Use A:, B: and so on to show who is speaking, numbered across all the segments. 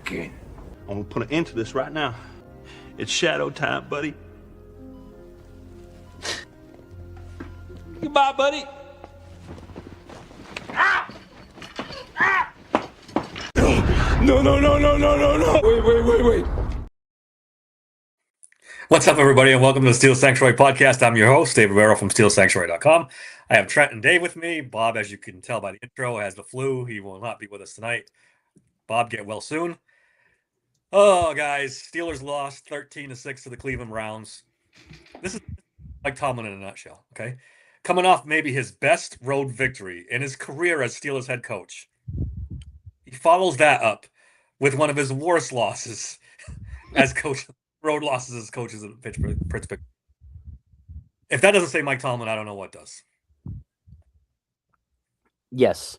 A: again. I'm gonna put an end to this right now. It's shadow time, buddy. Goodbye, buddy. Ah! Ah! No. Wait.
B: What's up, everybody, and welcome to the Steel Sanctuary Podcast. I'm your host, Dave Rivero from SteelSanctuary.com. I have Trent and Dave with me. Bob, as you can tell by the intro, has the flu. He will not be with us tonight. Bob, get well soon. Oh, guys, Steelers lost 13-6 to the Cleveland Browns. This is Mike Tomlin in a nutshell, okay? Coming off maybe his best road victory in his career as Steelers head coach. He follows that up with one of his worst losses as coach. Road losses as coaches in Pittsburgh. If that doesn't say Mike Tomlin, I don't know what does.
C: Yes.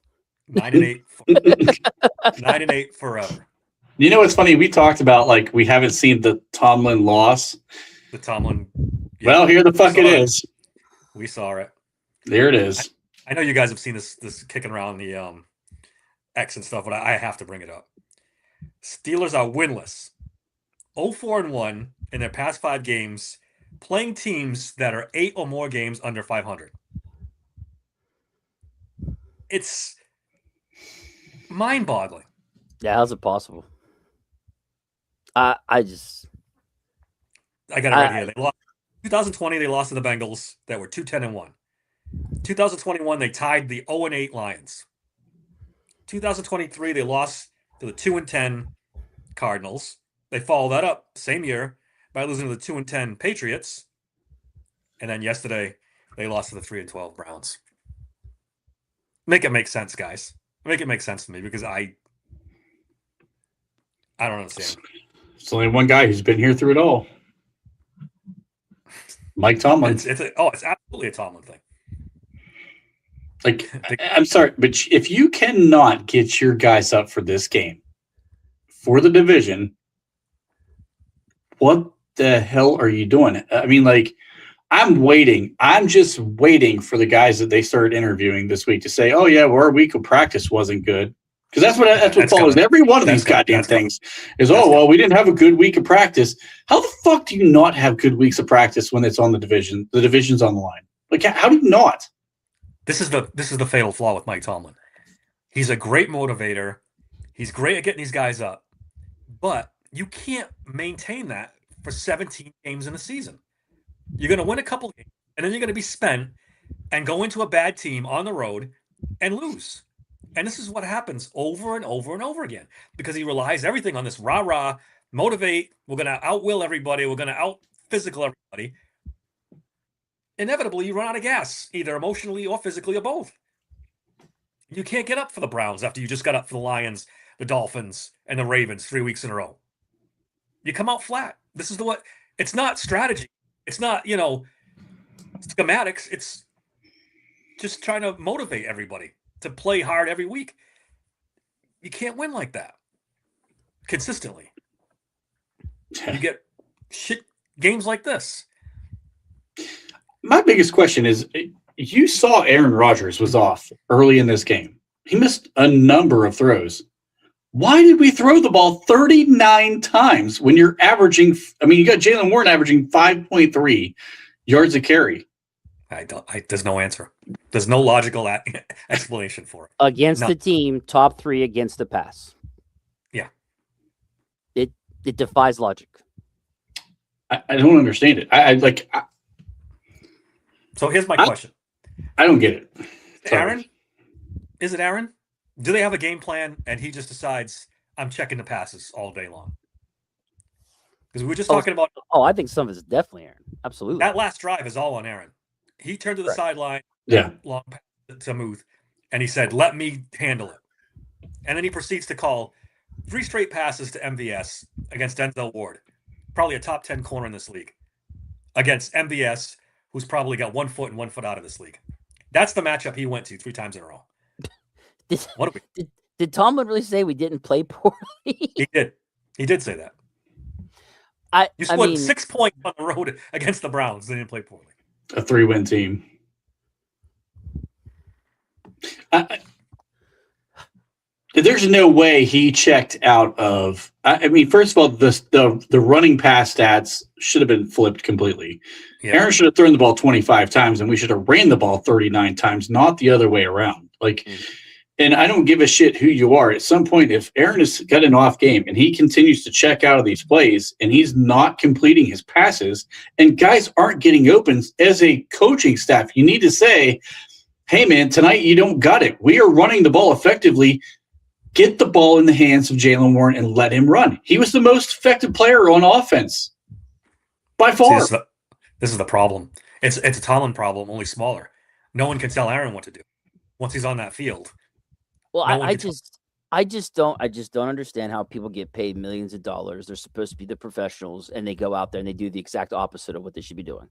B: 9-8. 9-8 forever.
D: You know what's funny? We talked about we haven't seen the Tomlin loss.
B: The Tomlin.
D: Yeah, well, here the fuck it is.
B: We saw it.
D: There it is.
B: I know you guys have seen this kicking around the X and stuff, but I have to bring it up. Steelers are winless. 0-4-1 in their past 5 games, playing teams that are 8 or more games under 500. It's mind-boggling.
C: Yeah, how's it possible? I got
B: it right here. They lost 2020. They lost to the Bengals that were 2-10-1. 2021 they tied the 0-8 Lions. 2023 they lost to the 2-10 Cardinals. They followed that up same year by losing to the 2-10 Patriots. And then yesterday, they lost to the 3-12 Browns. Make it make sense, guys. Make it make sense to me because I don't understand.
D: It's only one guy who's been here through it all. Mike Tomlin.
B: It's absolutely a Tomlin thing.
D: I'm sorry, but if you cannot get your guys up for this game, for the division, what the hell are you doing? I mean, I'm waiting. I'm just waiting for the guys that they started interviewing this week to say, oh, yeah, well, our week of practice wasn't good. Because that's what follows every one of these goddamn things is, we didn't have a good week of practice. How the fuck do you not have good weeks of practice when it's on the division? The division's on the line. How do you not?
B: This is the fatal flaw with Mike Tomlin. He's a great motivator. He's great at getting these guys up. But you can't maintain that for 17 games in a season. You're going to win a couple games, and then you're going to be spent and go into a bad team on the road and lose. And this is what happens over and over and over again because he relies everything on this rah-rah, motivate, we're going to out-will everybody, we're going to out-physical everybody. Inevitably, you run out of gas, either emotionally or physically or both. You can't get up for the Browns after you just got up for the Lions, the Dolphins, and the Ravens 3 weeks in a row. You come out flat. This is it's not strategy. It's not, schematics. It's just trying to motivate everybody to play hard every week. You can't win like that consistently. You get shit games like this.
D: My biggest question is, you saw Aaron Rodgers was off early in this game. He missed a number of throws. Why did we throw the ball 39 times when you're averaging? You got Jalen Warren averaging 5.3 yards a carry.
B: There's no answer. There's no logical explanation for it.
C: Against the team, top 3 against the pass.
B: Yeah.
C: It defies logic.
D: I don't understand it.
B: So here's my question.
D: I don't get it.
B: Aaron? Is it Aaron? Do they have a game plan and he just decides I'm checking the passes all day long? Because we were just talking about.
C: Oh, I think some of it's definitely Aaron. Absolutely.
B: That last drive is all on Aaron. He turned to the sideline, long pass to Muth, and he said, let me handle it. And then he proceeds to call 3 straight passes to MVS against Denzel Ward, probably a top 10 corner in this league, against MVS, who's probably got 1 foot and 1 foot out of this league. That's the matchup he went to 3 times in a row.
C: Did Tomlin really say we didn't play poorly?
B: He did. He did say that. You split 6 points on the road against the Browns. They didn't play poorly.
D: A 3-win team. There's no way he checked out of. I mean, first of all, the running pass stats should have been flipped completely.
B: Yeah.
D: Aaron should have thrown the ball 25 times, and we should have ran the ball 39 times, not the other way around. Like, and I don't give a shit who you are. At some point, if Aaron has got an off game and he continues to check out of these plays and he's not completing his passes, and guys aren't getting opens, as a coaching staff, you need to say, "Hey, man, tonight you don't got it. We are running the ball effectively. Get the ball in the hands of Jaylen Warren and let him run." He was the most effective player on offense by far.
B: See, this is the problem. It's a Tomlin problem, only smaller. No one can tell Aaron what to do once he's on that field.
C: Well,
B: No one
C: I
B: can
C: just don't understand how people get paid millions of dollars. They're supposed to be the professionals, and they go out there and they do the exact opposite of what they should be doing.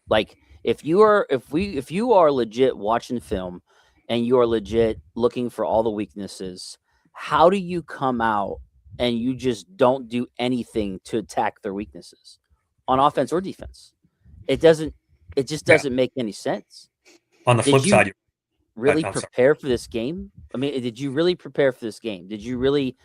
C: Like, if you are legit watching film and you are legit looking for all the weaknesses, how do you come out and you just don't do anything to attack their weaknesses on offense or defense? It just doesn't make any sense.
B: On the flip side,
C: really prepare for this game? I mean, did you really prepare for this game? Did you really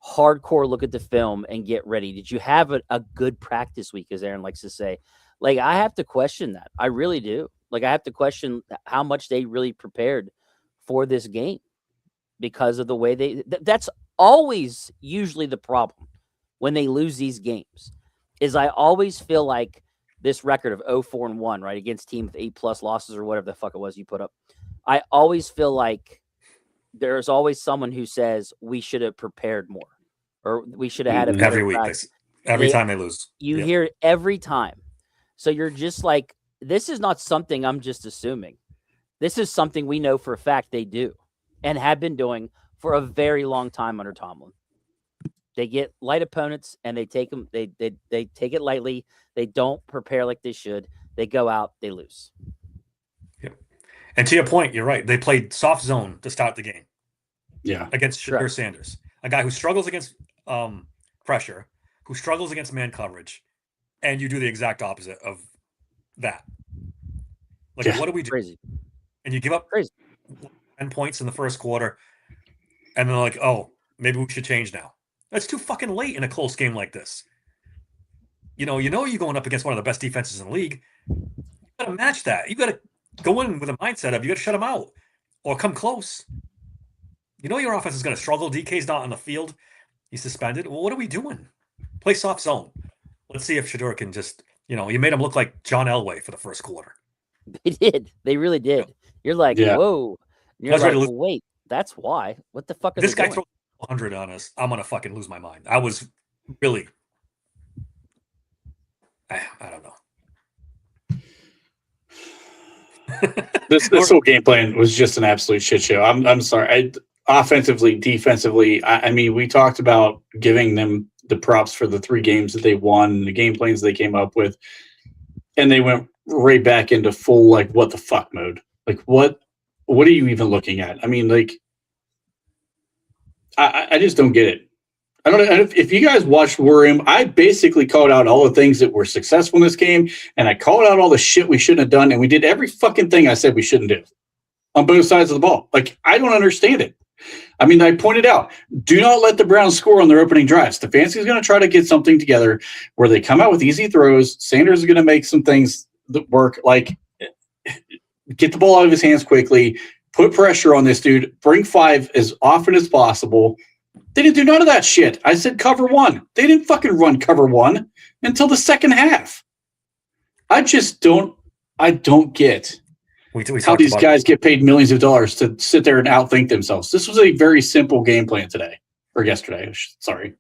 C: hardcore look at the film and get ready? Did you have a good practice week, as Aaron likes to say? Like, I have to question that. I really do. Like, I have to question how much they really prepared for this game because of the way that's always usually the problem when they lose these games. Is I always feel like this record of 0-4-1, right, against team with 8+ losses or whatever the fuck it was you put up. I always feel like there's always someone who says we should have prepared more, or we should have had a better
B: every week, every time they lose.
C: You hear it every time. So you're just like, this is not something I'm just assuming. This is something we know for a fact they do and have been doing for a very long time under Tomlin. They get light opponents and they take them. They take it lightly. They don't prepare like they should. They go out. They lose.
B: Yep. And to your point, you're right. They played soft zone to start the game.
D: Yeah,
B: against Shedeur Sanders, a guy who struggles against pressure, who struggles against man coverage, and you do the exact opposite of that. Like, what do we do?
C: Crazy.
B: And you give up 10 points in the first quarter, and they're like, "Oh, maybe we should change now." That's too fucking late in a close game like this. You know you're going up against one of the best defenses in the league. You got to match that. You got to go in with a mindset of you got to shut them out or come close. You know your offense is going to struggle. DK's not on the field. He's suspended. Well, what are we doing? Play soft zone. Let's see if Shedeur can just, you made him look like John Elway for the first quarter.
C: They did. They really did. You're like, whoa. And you're like, wait, that's why. What the fuck is
B: this guy throws 100 on us? I'm going to fucking lose my mind. I was really, I don't know.
D: This whole game plan was just an absolute shit show. I'm sorry. Offensively, defensively, I mean, we talked about giving them the props for the 3 games that they won, the game plans they came up with, and they went right back into full, like, what the fuck mode. Like, what are you even looking at? I mean, like, I just don't get it. I don't know if you guys watched War Room. I basically called out all the things that were successful in this game, and I called out all the shit we shouldn't have done, and we did every fucking thing I said we shouldn't do on both sides of the ball. Like, I don't understand it. I mean, I pointed out, do not let the Browns score on their opening drive. Stefanski's going to try to get something together where they come out with easy throws. Sanders is going to make some things that work, like get the ball out of his hands quickly, put pressure on this dude, bring 5 as often as possible. They didn't do none of that shit. I said cover 1. They didn't fucking run cover 1 until the second half. I don't get how these guys get paid millions of dollars to sit there and outthink themselves. This was a very simple game plan today, or yesterday. Sorry.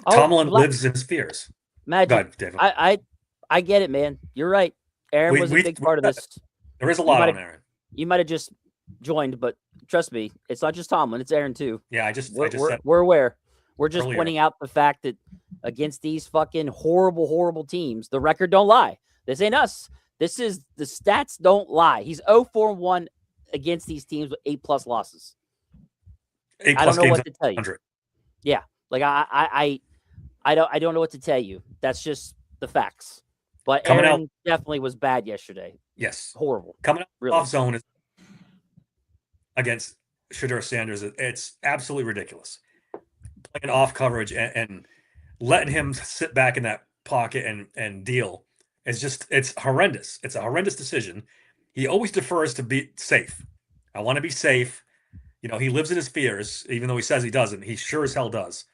B: Tomlin lives in his fears.
C: Magic. David. I get it, man. You're right. Aaron was a big part of this.
B: There is a lot on Aaron.
C: You might have just joined, but trust me, it's not just Tomlin. It's Aaron too.
B: Yeah,
C: we're aware. We're just
B: earlier.
C: Pointing out the fact that against these fucking horrible, horrible teams, the record don't lie. This ain't us. This is the stats don't lie. He's 0-4-1 against these teams with 8+ losses.
B: 8+
C: I don't know
B: games
C: what to tell you.
B: 100.
C: Yeah, like I don't know what to tell you. That's just the facts. But Aaron definitely was bad yesterday.
B: Yes,
C: horrible.
B: Coming up
C: really.
B: Off zone is against Shedeur Sanders, it's absolutely ridiculous. Playing off coverage and letting him sit back in that pocket and deal it's horrendous. It's a horrendous decision. He always defers to be safe. I want to be safe. He lives in his fears, even though he says he doesn't. He sure as hell does.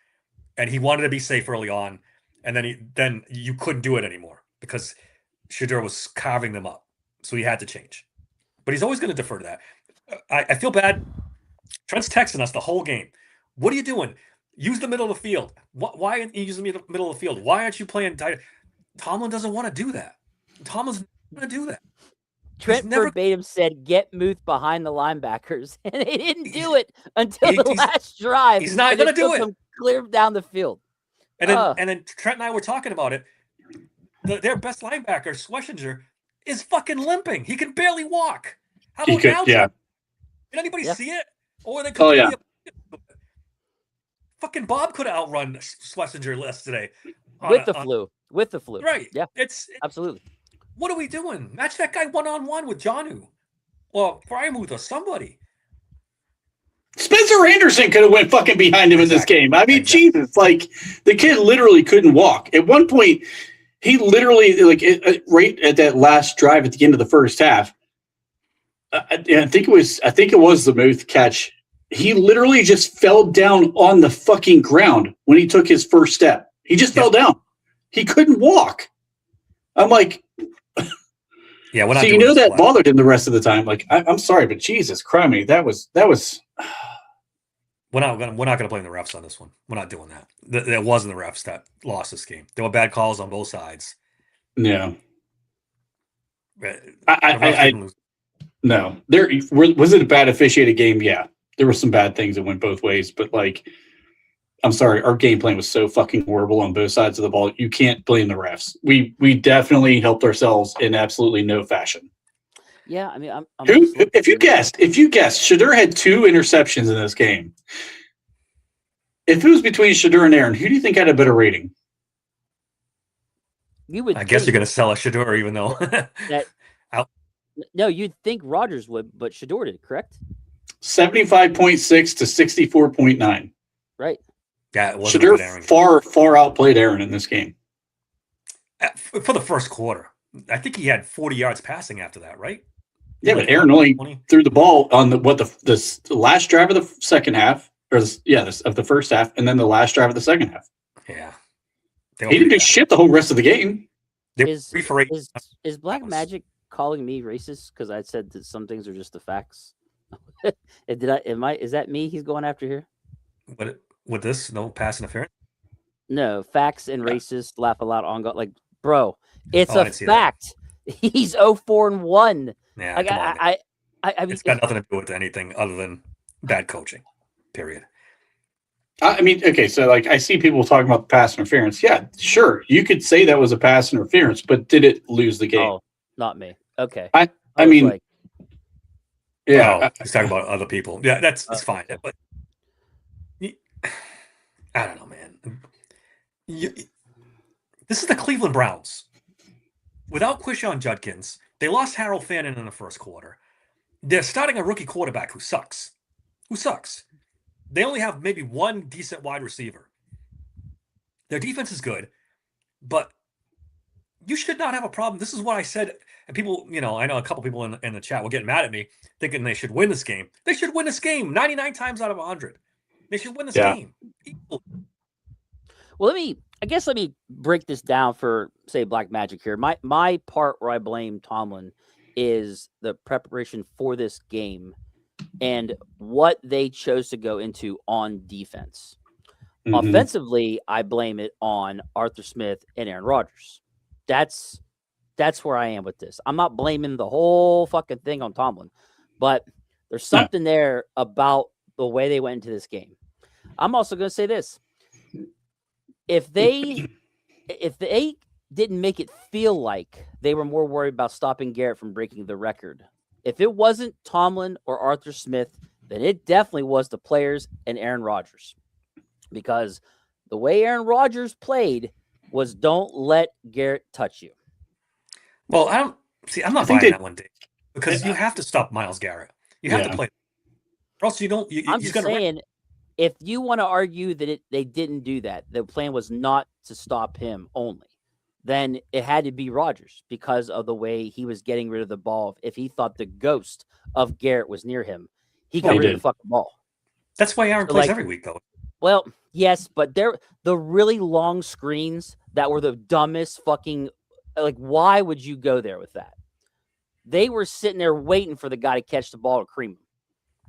B: And he wanted to be safe early on, and then you couldn't do it anymore because Shedeur was carving them up. So he had to change. But he's always going to defer to that. I feel bad. Trent's texting us the whole game. What are you doing? Use the middle of the field. Why aren't you using the middle of the field? Why aren't you playing tight? Tomlin doesn't want to do that. Tomlin's not going to do that.
C: Trent verbatim said, "Get Muth behind the linebackers," and they didn't do it until the last drive.
B: He's not going to do it.
C: Clear down the field.
B: And then Trent and I were talking about it. Their best linebacker, Schlesinger, is fucking limping. He can barely walk. How about Alger?
D: Yeah.
B: Did anybody see it? Or they fucking Bob could have outrun Schlesinger yesterday.
C: With the flu.
B: Right.
C: Yeah.
B: It's
C: absolutely.
B: What are we doing? Match that guy one-on-one with Jonnu. Or Frymuth or somebody.
D: Spencer Anderson could have went fucking behind him in this game. I mean, Jesus, like the kid literally couldn't walk. At one point, he literally, right at that last drive at the end of the first half, I think it was the Muth catch. He literally just fell down on the fucking ground when he took his first step. He just fell down. He couldn't walk. I'm like,
B: yeah.
D: So that bothered him the rest of the time. Like, I'm sorry, but Jesus Christ, that was.
B: We're not gonna blame the refs on this one. We're not doing that. There wasn't the refs that lost this game. There were bad calls on both sides.
D: Yeah. No. Was it a bad officiated game? Yeah. There were some bad things that went both ways, but I'm sorry, our game plan was so fucking horrible on both sides of the ball. You can't blame the refs. We definitely helped ourselves in absolutely no fashion.
C: Yeah, I mean,
D: if you guessed, Shedeur had 2 interceptions in this game. If it was between Shedeur and Aaron, who do you think had a better rating?
B: I guess you're going to sell a Shedeur, even though
C: no, you'd think Rodgers would, but Shedeur did, correct?
D: 75.6 to 64.9.
C: Right.
B: Yeah, it wasn't
D: Shedeur far outplayed Aaron in this game
B: for the first quarter. I think he had 40 yards passing after that, right?
D: Yeah, but Aaron only threw the ball on the last drive of the second half, of the first half, and then the last drive of the second half.
B: Yeah,
D: he didn't do shit the whole rest of the game.
C: Is Black Magic calling me racist because I said that some things are just the facts? Is that me? He's going after here.
B: But with this, no pass interference.
C: No facts and racist. Laugh a lot on like, bro. It's a fact. He's 0-4-1.
B: Yeah,
C: I mean,
B: it's got nothing to do with anything other than bad coaching. Period.
D: I mean, okay, so I see people talking about the pass interference. Yeah, sure, you could say that was a pass interference, but did it lose the game?
C: Oh, not me. Okay.
D: I mean,
B: he's talking about other people. Yeah, that's fine. But I don't know, man. This is the Cleveland Browns. Without Quishon Judkins, they lost Harold Fannin in the first quarter. They're starting a rookie quarterback who sucks. They only have maybe one decent wide receiver. Their defense is good, but you should not have a problem. This is what I said. And people, I know a couple people in the chat were getting mad at me, thinking they should win this game. They should win this game 99 times out of 100. They should win this game.
C: Well, let me break this down for, say, Black Magic here. My part where I blame Tomlin is the preparation for this game and what they chose to go into on defense. Mm-hmm. Offensively, I blame it on Arthur Smith and Aaron Rodgers. That's where I am with this. I'm not blaming the whole fucking thing on Tomlin, but there's something there about the way they went into this game. I'm also going to say this. If they didn't make it feel like they were more worried about stopping Garrett from breaking the record, if it wasn't Tomlin or Arthur Smith, then it definitely was the players and Aaron Rodgers. Because the way Aaron Rodgers played was don't let Garrett touch you.
B: Well, I'm not buying that one, Dave. Because you have to stop Myles Garrett. You have to play. Also, you don't.
C: I'm
B: He's
C: just
B: going to.
C: saying, if you want to argue that they didn't do that, the plan was not to stop him only, then it had to be Rodgers because of the way he was getting rid of the ball. If he thought the ghost of Garrett was near him, he got rid of the fucking ball.
B: That's why Aaron plays every week, though.
C: Well, yes, but the really long screens that were the dumbest fucking. Like, why would you go there with that? They were sitting there waiting for the guy to catch the ball to cream him.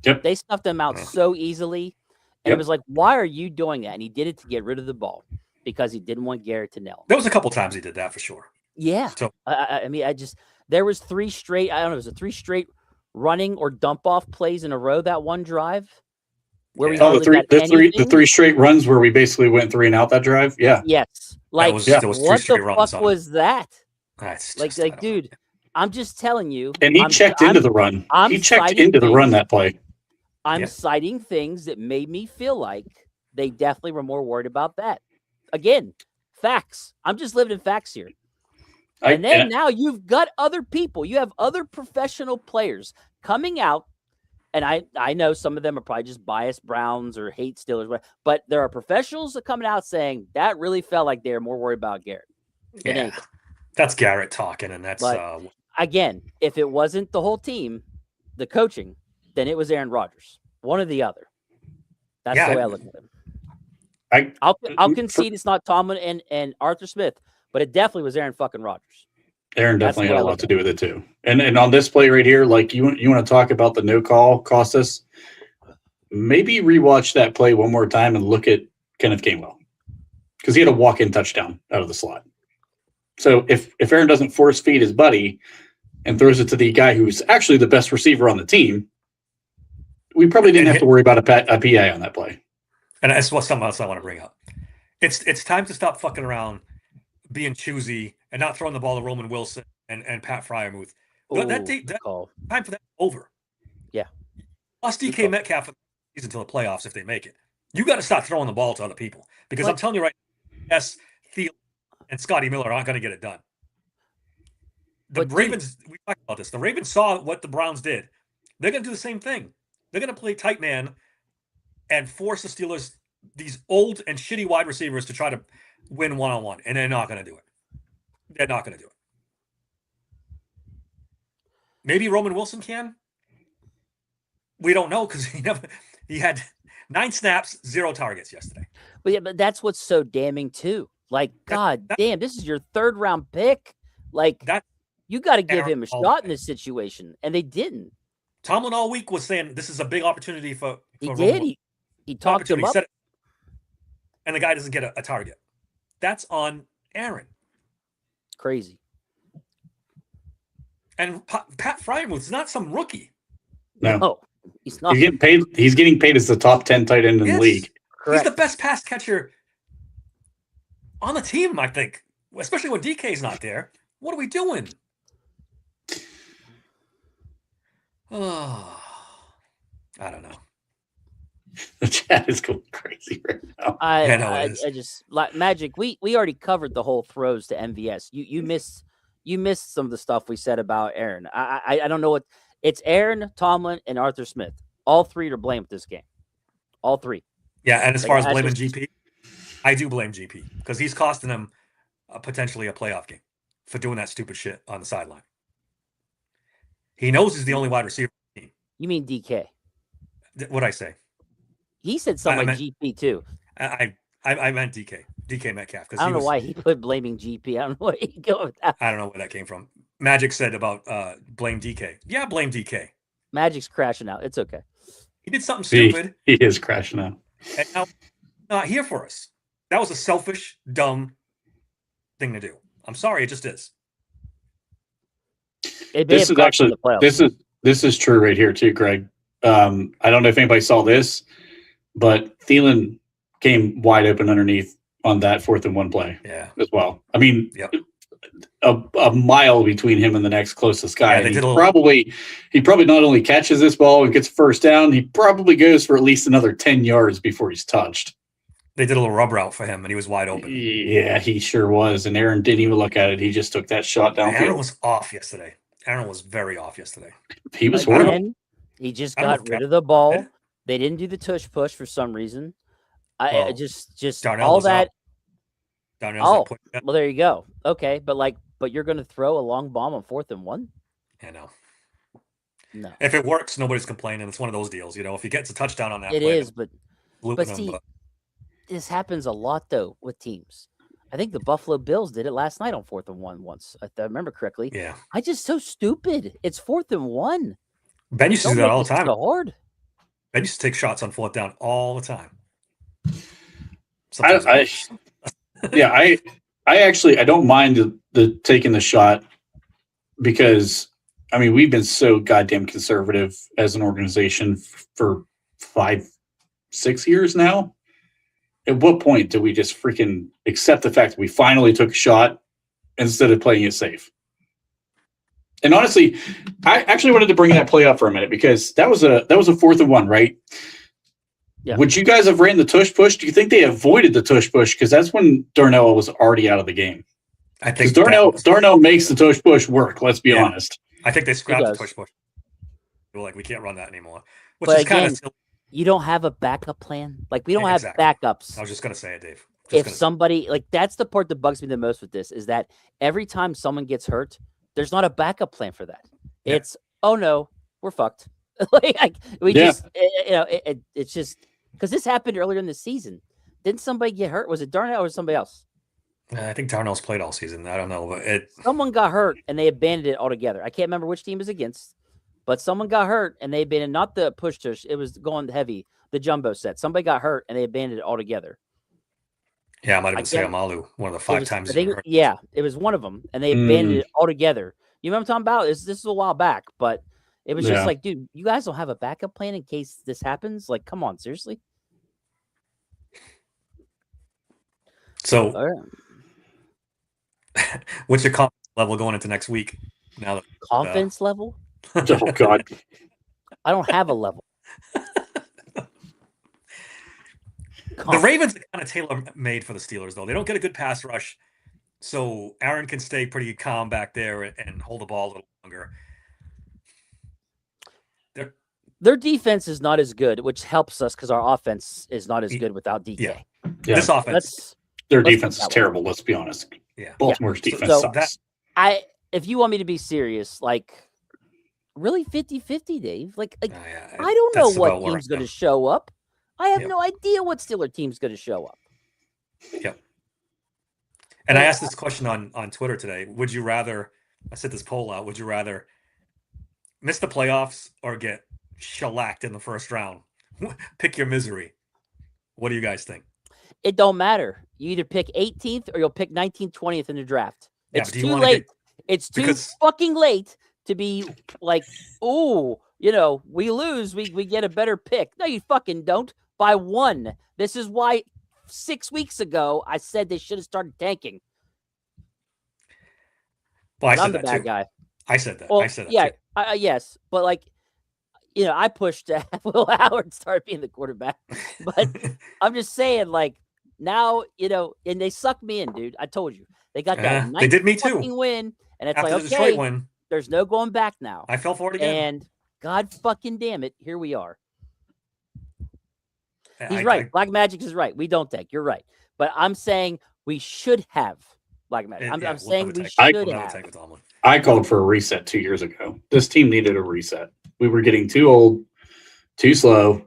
D: Yep.
C: They snuffed him out so easily. And it was like, why are you doing that? And he did it to get rid of the ball because he didn't want Garrett to nail him.
B: There was a couple times he did that for sure.
C: Yeah. So I mean, there was 3 straight, I don't know, it was 3 straight running or dump off plays in a row that one drive. Where we
D: the three straight runs where we basically went 3 and out that drive. Yeah.
C: Yes. Like,
B: was
C: what the fuck was that?
B: Like,
C: dude, I'm just telling you.
D: And he checked into the run. He checked into the run that play.
C: I'm citing things that made me feel like they definitely were more worried about that. Again, facts. I'm just living in facts here. Now you've got other people. You have other professional players coming out. And I know some of them are probably just biased Browns or hate Steelers, but there are professionals that coming out saying that really felt like they're more worried about Garrett.
B: Yeah, that's Garrett talking, and that's
C: again, if it wasn't the whole team, the coaching, then it was Aaron Rodgers, one or the other. That's the way I look at him. I'll concede it's not Tomlin and Arthur Smith, but it definitely was Aaron fucking Rodgers.
D: Aaron definitely had a lot to do with it too. And on this play right here, like you want to talk about the no call cost us, maybe rewatch that play one more time and look at Kenneth Gainwell because he had a walk-in touchdown out of the slot. So if Aaron doesn't force feed his buddy and throws it to the guy who's actually the best receiver on the team, we probably didn't have to worry about a PI on that play.
B: And that's something else I want to bring up. It's time to stop fucking around, being choosy, and not throwing the ball to Roman Wilson and Pat Fryermuth. That time for that over.
C: Yeah.
B: Lost DK Metcalf for the season until the playoffs if they make it. You got to stop throwing the ball to other people because I'm telling you right now, yes, Thielen and Scotty Miller aren't going to get it done. The Ravens, we talked about this. The Ravens saw what the Browns did. They're going to do the same thing. They're going to play tight man and force the Steelers, these old and shitty wide receivers, to try to win one-on-one, and they're not going to do it. They're not going to do it. Maybe Roman Wilson can. We don't know because he had 9 snaps, 0 targets yesterday.
C: But that's what's so damning too. Like, damn, this is your 3rd round pick. Like, you got to give him a shot in this situation, and they didn't.
B: Tomlin all week was saying this is a big opportunity for
C: he did. He talked him up,
B: and the guy doesn't get a target. That's on Aaron.
C: Crazy.
B: And Pat Fryermuth's not some rookie.
D: No,
C: he's not.
D: He's getting paid as the top 10 tight end in the league.
C: Correct.
B: He's the best pass catcher on the team, I think. Especially when DK's not there. What are we doing? Oh, I don't know.
D: The chat is going crazy right now.
C: I just like Magic. We already covered the whole throws to MVS. You missed some of the stuff we said about Aaron. I don't know what it's. Aaron, Tomlin, and Arthur Smith. All 3 are blamed with this game. All 3.
B: Yeah, and as far as blaming GP, I do blame GP because he's costing them potentially a playoff game for doing that stupid shit on the sideline. He knows he's the only wide receiver on the team.
C: You mean DK?
B: What'd I say?
C: He said something like GP too.
B: I meant DK Metcalf.
C: I don't know why he put blaming GP. I don't know where he go with that.
B: I don't know where that came from. Magic said about blame DK. Yeah, blame DK.
C: Magic's crashing out. It's okay.
B: He did something stupid.
D: He is crashing out.
B: And now not here for us. That was a selfish, dumb thing to do. I'm sorry, it just is.
D: This is true right here too, Greg. I don't know if anybody saw this, but Thielen came wide open underneath on that 4th and 1 play.
B: Yeah,
D: as well. I mean, a mile between him and the next closest guy. Yeah, he probably not only catches this ball and gets first down, he probably goes for at least another 10 yards before he's touched.
B: They did a little rub route for him, and he was wide open.
D: Yeah, he sure was. And Aaron didn't even look at it. He just took that shot downfield.
B: Aaron was off yesterday. Aaron was very off yesterday.
D: He was horrible.
C: He just got rid of the ball They didn't do the tush push for some reason. I just
B: Darnell
C: all
B: was
C: that.
B: up. Darnell's not putting it.
C: Well, there you go. Okay, but you're going to throw a long bomb on 4th and 1?
B: I know.
C: No.
B: If it works, nobody's complaining. It's one of those deals, you know. If he gets a touchdown on that,
C: It is, but
B: see,
C: this happens a lot though with teams. I think the Buffalo Bills did it last night on 4th and 1 once, if I remember correctly.
B: Yeah.
C: I just so stupid. It's 4th and 1.
B: Ben used to do that all the time.
C: So hard.
B: Ben used to take shots on 4th down all the time.
D: I don't mind the taking the shot because I mean we've been so goddamn conservative as an organization for 5-6 years now. At what point do we just freaking accept the fact that we finally took a shot instead of playing it safe? And honestly, I actually wanted to bring that play up for a minute because that was a 4th and 1, right?
C: Yeah.
D: Would you guys have ran the tush push? Do you think they avoided the tush push? Because that's when Darnell was already out of the game.
B: I think
D: Darnell makes the tush push work. Let's be honest.
B: I think they scrapped the tush push. They were like, we can't run that anymore. Which
C: but
B: is kind of
C: you don't have a backup plan. Like we don't have backups.
B: I was just gonna say it, Dave.
C: If somebody that's the part that bugs me the most with this is that every time someone gets hurt, there's not a backup plan for that. Yeah. It's oh no, we're fucked. It's just because this happened earlier in the season. Didn't somebody get hurt? Was it Darnell or somebody else?
B: I think Darnell's played all season. I don't know, but
C: someone got hurt and they abandoned it altogether. I can't remember which team it was against, but someone got hurt and they abandoned not the push tush. It was going heavy, the jumbo set. Somebody got hurt and they abandoned it altogether.
B: Yeah, I might have been Sayamalu one of the 5 times.
C: Yeah, it was one of them, and they abandoned it altogether. You know what I'm talking about? This is a while back, but it was just like, dude, you guys don't have a backup plan in case this happens. Like, come on, seriously.
B: So, what's your confidence level going into next week? Now that
C: confidence level?
D: Oh God,
C: I don't have a level.
B: The Ravens are kind of tailor-made for the Steelers, though. They don't get a good pass rush, so Aaron can stay pretty calm back there and hold the ball a little longer.
C: Their defense is not as good, which helps us because our offense is not as good without DK.
D: Yeah.
B: This offense,
D: their defense is terrible. Let's be honest.
B: Yeah,
D: Baltimore's defense sucks.
C: If you want me to be serious, like really 50-50, Dave. I don't know what team's going to show up. I have no idea what Steeler team's going to show up.
B: Yep. And I asked this question on Twitter today. Would you rather, I set this poll out, would you rather miss the playoffs or get shellacked in the first round? Pick your misery. What do you guys think?
C: It don't matter. You either pick 18th or you'll pick 19th, 20th in the draft. It's too late. It's too fucking late to be like, oh, we lose, we get a better pick. No, you fucking don't. By 1. This is why 6 weeks ago I said they should have started tanking.
B: Well,
C: I'm the bad guy.
B: I said that.
C: Well,
B: I said that.
C: Yeah, yes, but I pushed Will Howard start being the quarterback. But I'm just saying, now, and they sucked me in, dude. I told you they got that.
B: They did me too.
C: Win, and it's
B: after
C: like,
B: the Detroit win,
C: there's no going back now.
B: I fell for it again,
C: and God fucking damn it, here we are. He's right. Black Magic is right. We don't take. You're right. But I'm saying we should have Black Magic. I'm saying we should have.
D: I called for a reset 2 years ago. This team needed a reset. We were getting too old, too slow.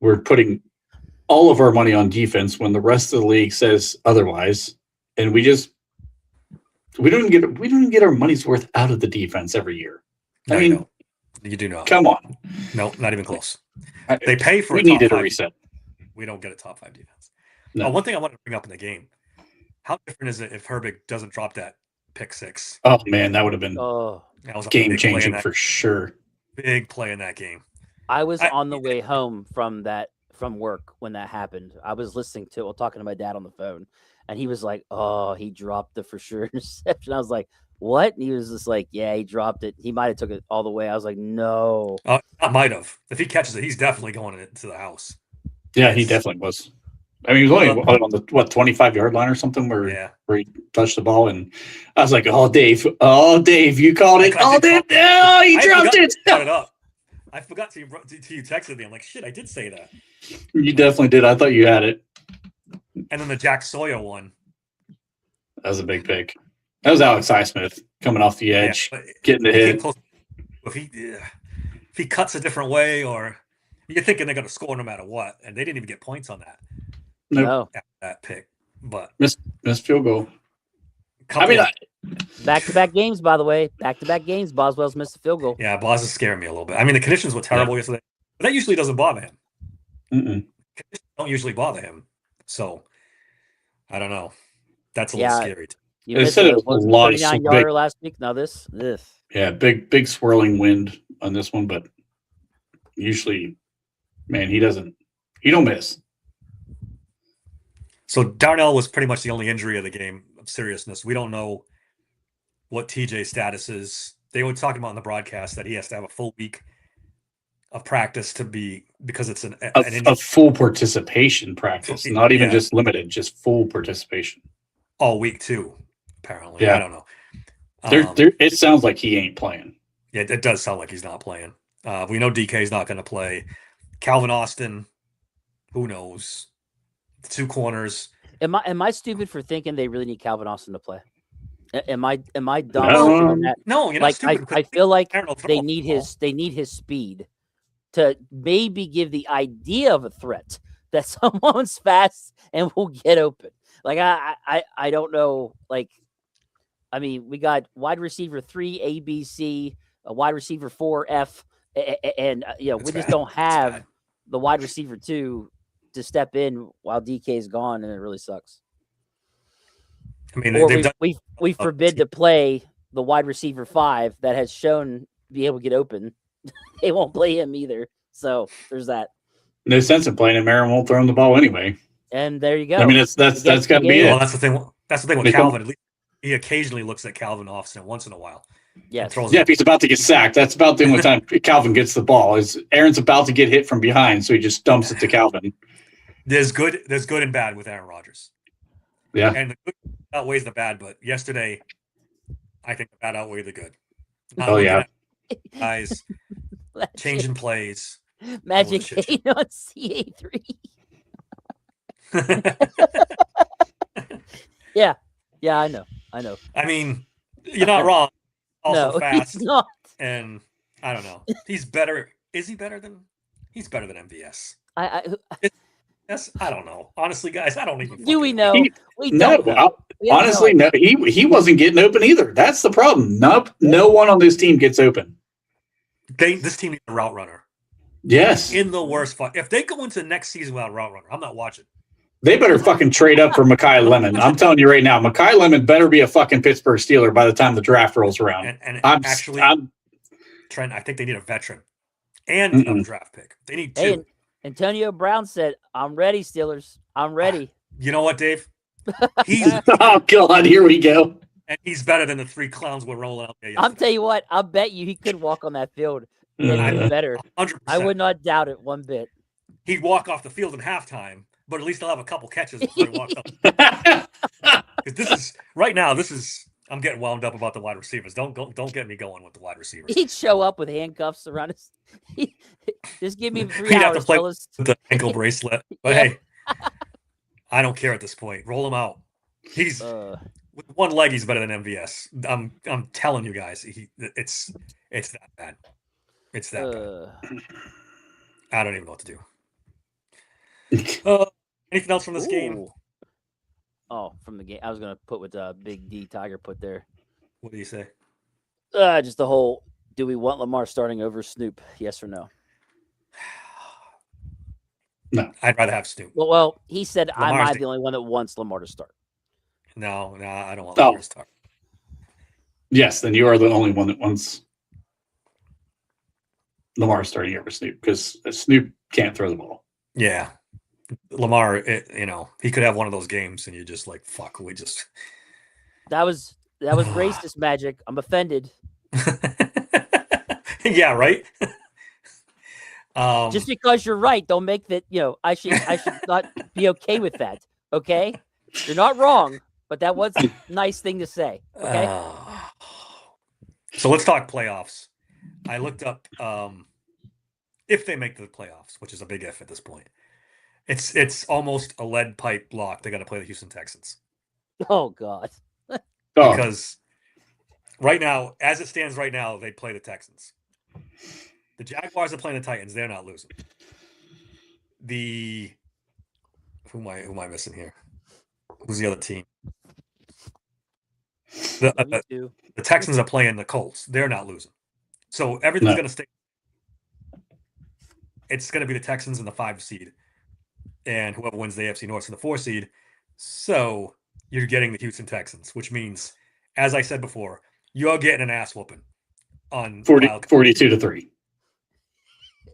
D: We're putting all of our money on defense when the rest of the league says otherwise. And we don't even get our money's worth out of the defense every year.
B: No, I mean, you do not.
D: Come on.
B: No, not even close. They pay for
D: we needed a reset.
B: We don't get a top 5 defense.
D: No.
B: One thing I wanted to bring up in the game: how different is it if Herbig doesn't drop that pick 6?
D: Oh man, that would have been game changing for sure.
B: Big play in that game.
C: I was on the way home from work when that happened. I was listening to it, talking to my dad on the phone, and he was like, "Oh, he dropped the for sure interception." I was like, "What?" And he was just like, "Yeah, he dropped it. He might have took it all the way." I was like, "No."
B: I might have. If he catches it, he's definitely going into the house.
D: Yeah, he definitely was. I mean, he was only on the 25-yard line or something where he touched the ball, and I was like, "Oh, Dave, you called it. Oh, Dave, he dropped it."
B: I forgot to you texted me. I'm like, shit, I did say that.
D: You definitely did. I thought you had it.
B: And then the Jack Sawyer one.
D: That was a big pick. That was Alex Highsmith coming off the edge, getting the hit.
B: If he cuts a different way, or you're thinking they're going to score no matter what, and they didn't even get points on that.
C: No,
B: that pick, but
D: missed field goal. I mean,
C: back-to-back games, by the way. Back-to-back games. Boswell's missed a field goal.
B: Yeah, Boz is scaring me a little bit. I mean, the conditions were terrible yesterday, but that usually doesn't bother him. Conditions don't usually bother him, so I don't know. That's a little scary.
C: You missed a lot of 39-yarder last week. Now this.
D: Yeah, big swirling wind on this one, but usually, man, he don't miss.
B: So Darnell was pretty much the only injury of the game of seriousness. We don't know what TJ's status is. They were talking about in the broadcast that he has to have a full week of practice because it's a
D: full participation practice, not even just limited, just full participation.
B: All week too, apparently. Yeah. I don't know.
D: It sounds like he ain't playing.
B: Yeah, it does sound like he's not playing. We know DK's not going to play. Calvin Austin, who knows? The two corners.
C: Am I stupid for thinking they really need Calvin Austin to play? Am I dumb?
B: No, you're not stupid.
C: I feel like they need his speed to maybe give the idea of a threat that someone's fast and will get open. Like I don't know. Like, I mean, we got wide receiver 3 ABC, a wide receiver 4 F, and we just don't have the wide receiver 2 to step in while DK's gone, and it really sucks.
B: I mean,
C: we forbid to play the wide receiver 5 that has shown to be able to get open. They won't play him either. So there's that.
D: No sense in playing him. Aaron won't throw him the ball anyway.
C: And there you go.
D: I mean, that's got to be it.
B: Well, that's the thing. That's the thing with Calvin. At least he occasionally looks at Calvin Austin once in a while.
C: Yeah.
D: If he's about to get sacked, that's about the only time Calvin gets the ball. Is Aaron's about to get hit from behind, so he just dumps it to Calvin.
B: There's good and bad with Aaron Rodgers.
D: Yeah.
B: And the good outweighs the bad, but yesterday, I think the bad outweighed the good. Guys, changing plays.
C: Magic 8 on CA3. Yeah, I know.
B: I mean, you're not wrong. Also fast.
C: He's not.
B: And I don't know. He's better. Is he better than? He's better than MVS. Yes, I don't know. Honestly, guys, I don't even.
C: Do we know? We don't know.
D: Honestly, no. He wasn't getting open either. That's the problem. No one on this team gets open.
B: This team needs a route runner.
D: Yes.
B: In the worst spot. If they go into next season without a route runner, I'm not watching.
D: They better fucking trade up for Mekhi Lemon. I'm telling you right now, Mekhi Lemon better be a fucking Pittsburgh Steeler by the time the draft rolls around.
B: Trent, I think they need a veteran and a draft pick. They need 2.
C: Hey, Antonio Brown said, "I'm ready, Steelers. I'm ready."
B: You know what, Dave?
D: Oh God, here we go.
B: And he's better than the 3 clowns we're rolling out there.
C: I'm tell you what, I'll bet you he could walk on that field. And better.
B: 100%.
C: I would not doubt it one bit.
B: He'd walk off the field in halftime, but at least he'll have a couple catches before he walks up. This is I'm getting wound up about the wide receivers. Don't get me going with the wide receivers.
C: He'd show up with handcuffs around his. Just give me 3
B: He'd
C: hours.
B: have to play with the ankle bracelet. But hey, I don't care at this point. Roll him out. He's with one leg. He's better than MVS. I'm telling you guys. It's that bad. It's that bad. I don't even know what to do. Anything else from this game?
C: Oh, from the game. I was going to put what Big D Tiger put there.
B: What do you say?
C: Just the whole, do we want Lamar starting over Snoop? Yes or no?
D: No.
B: I'd rather have Snoop.
C: Well, he said, am I the only one that wants Lamar to start?
B: No, I don't want Lamar to start.
D: Yes, then you are the only one that wants Lamar starting over Snoop, because Snoop can't throw the ball.
B: Yeah. Lamar, he could have one of those games and you're just like, fuck,
C: That was racist magic. I'm offended.
B: Yeah, right?
C: Just because you're right, don't make that, I should not be okay with that. Okay? You're not wrong, but that was a nice thing to say. Okay?
B: So let's talk playoffs. I looked up if they make the playoffs, which is a big if at this point. It's almost a lead pipe lock. They got to play the Houston Texans.
C: Oh God.
B: Because right now, as it stands right now, they play the Texans. The Jaguars are playing the Titans. They're not losing. Who am I missing here? Who's the other team? The Texans are playing the Colts. They're not losing. So everything's going to stay. It's going to be the Texans in the 5 seed. And whoever wins the AFC North in the 4 seed. So you're getting the Houston Texans, which means, as I said before, you're getting an ass whooping on
D: 42-3.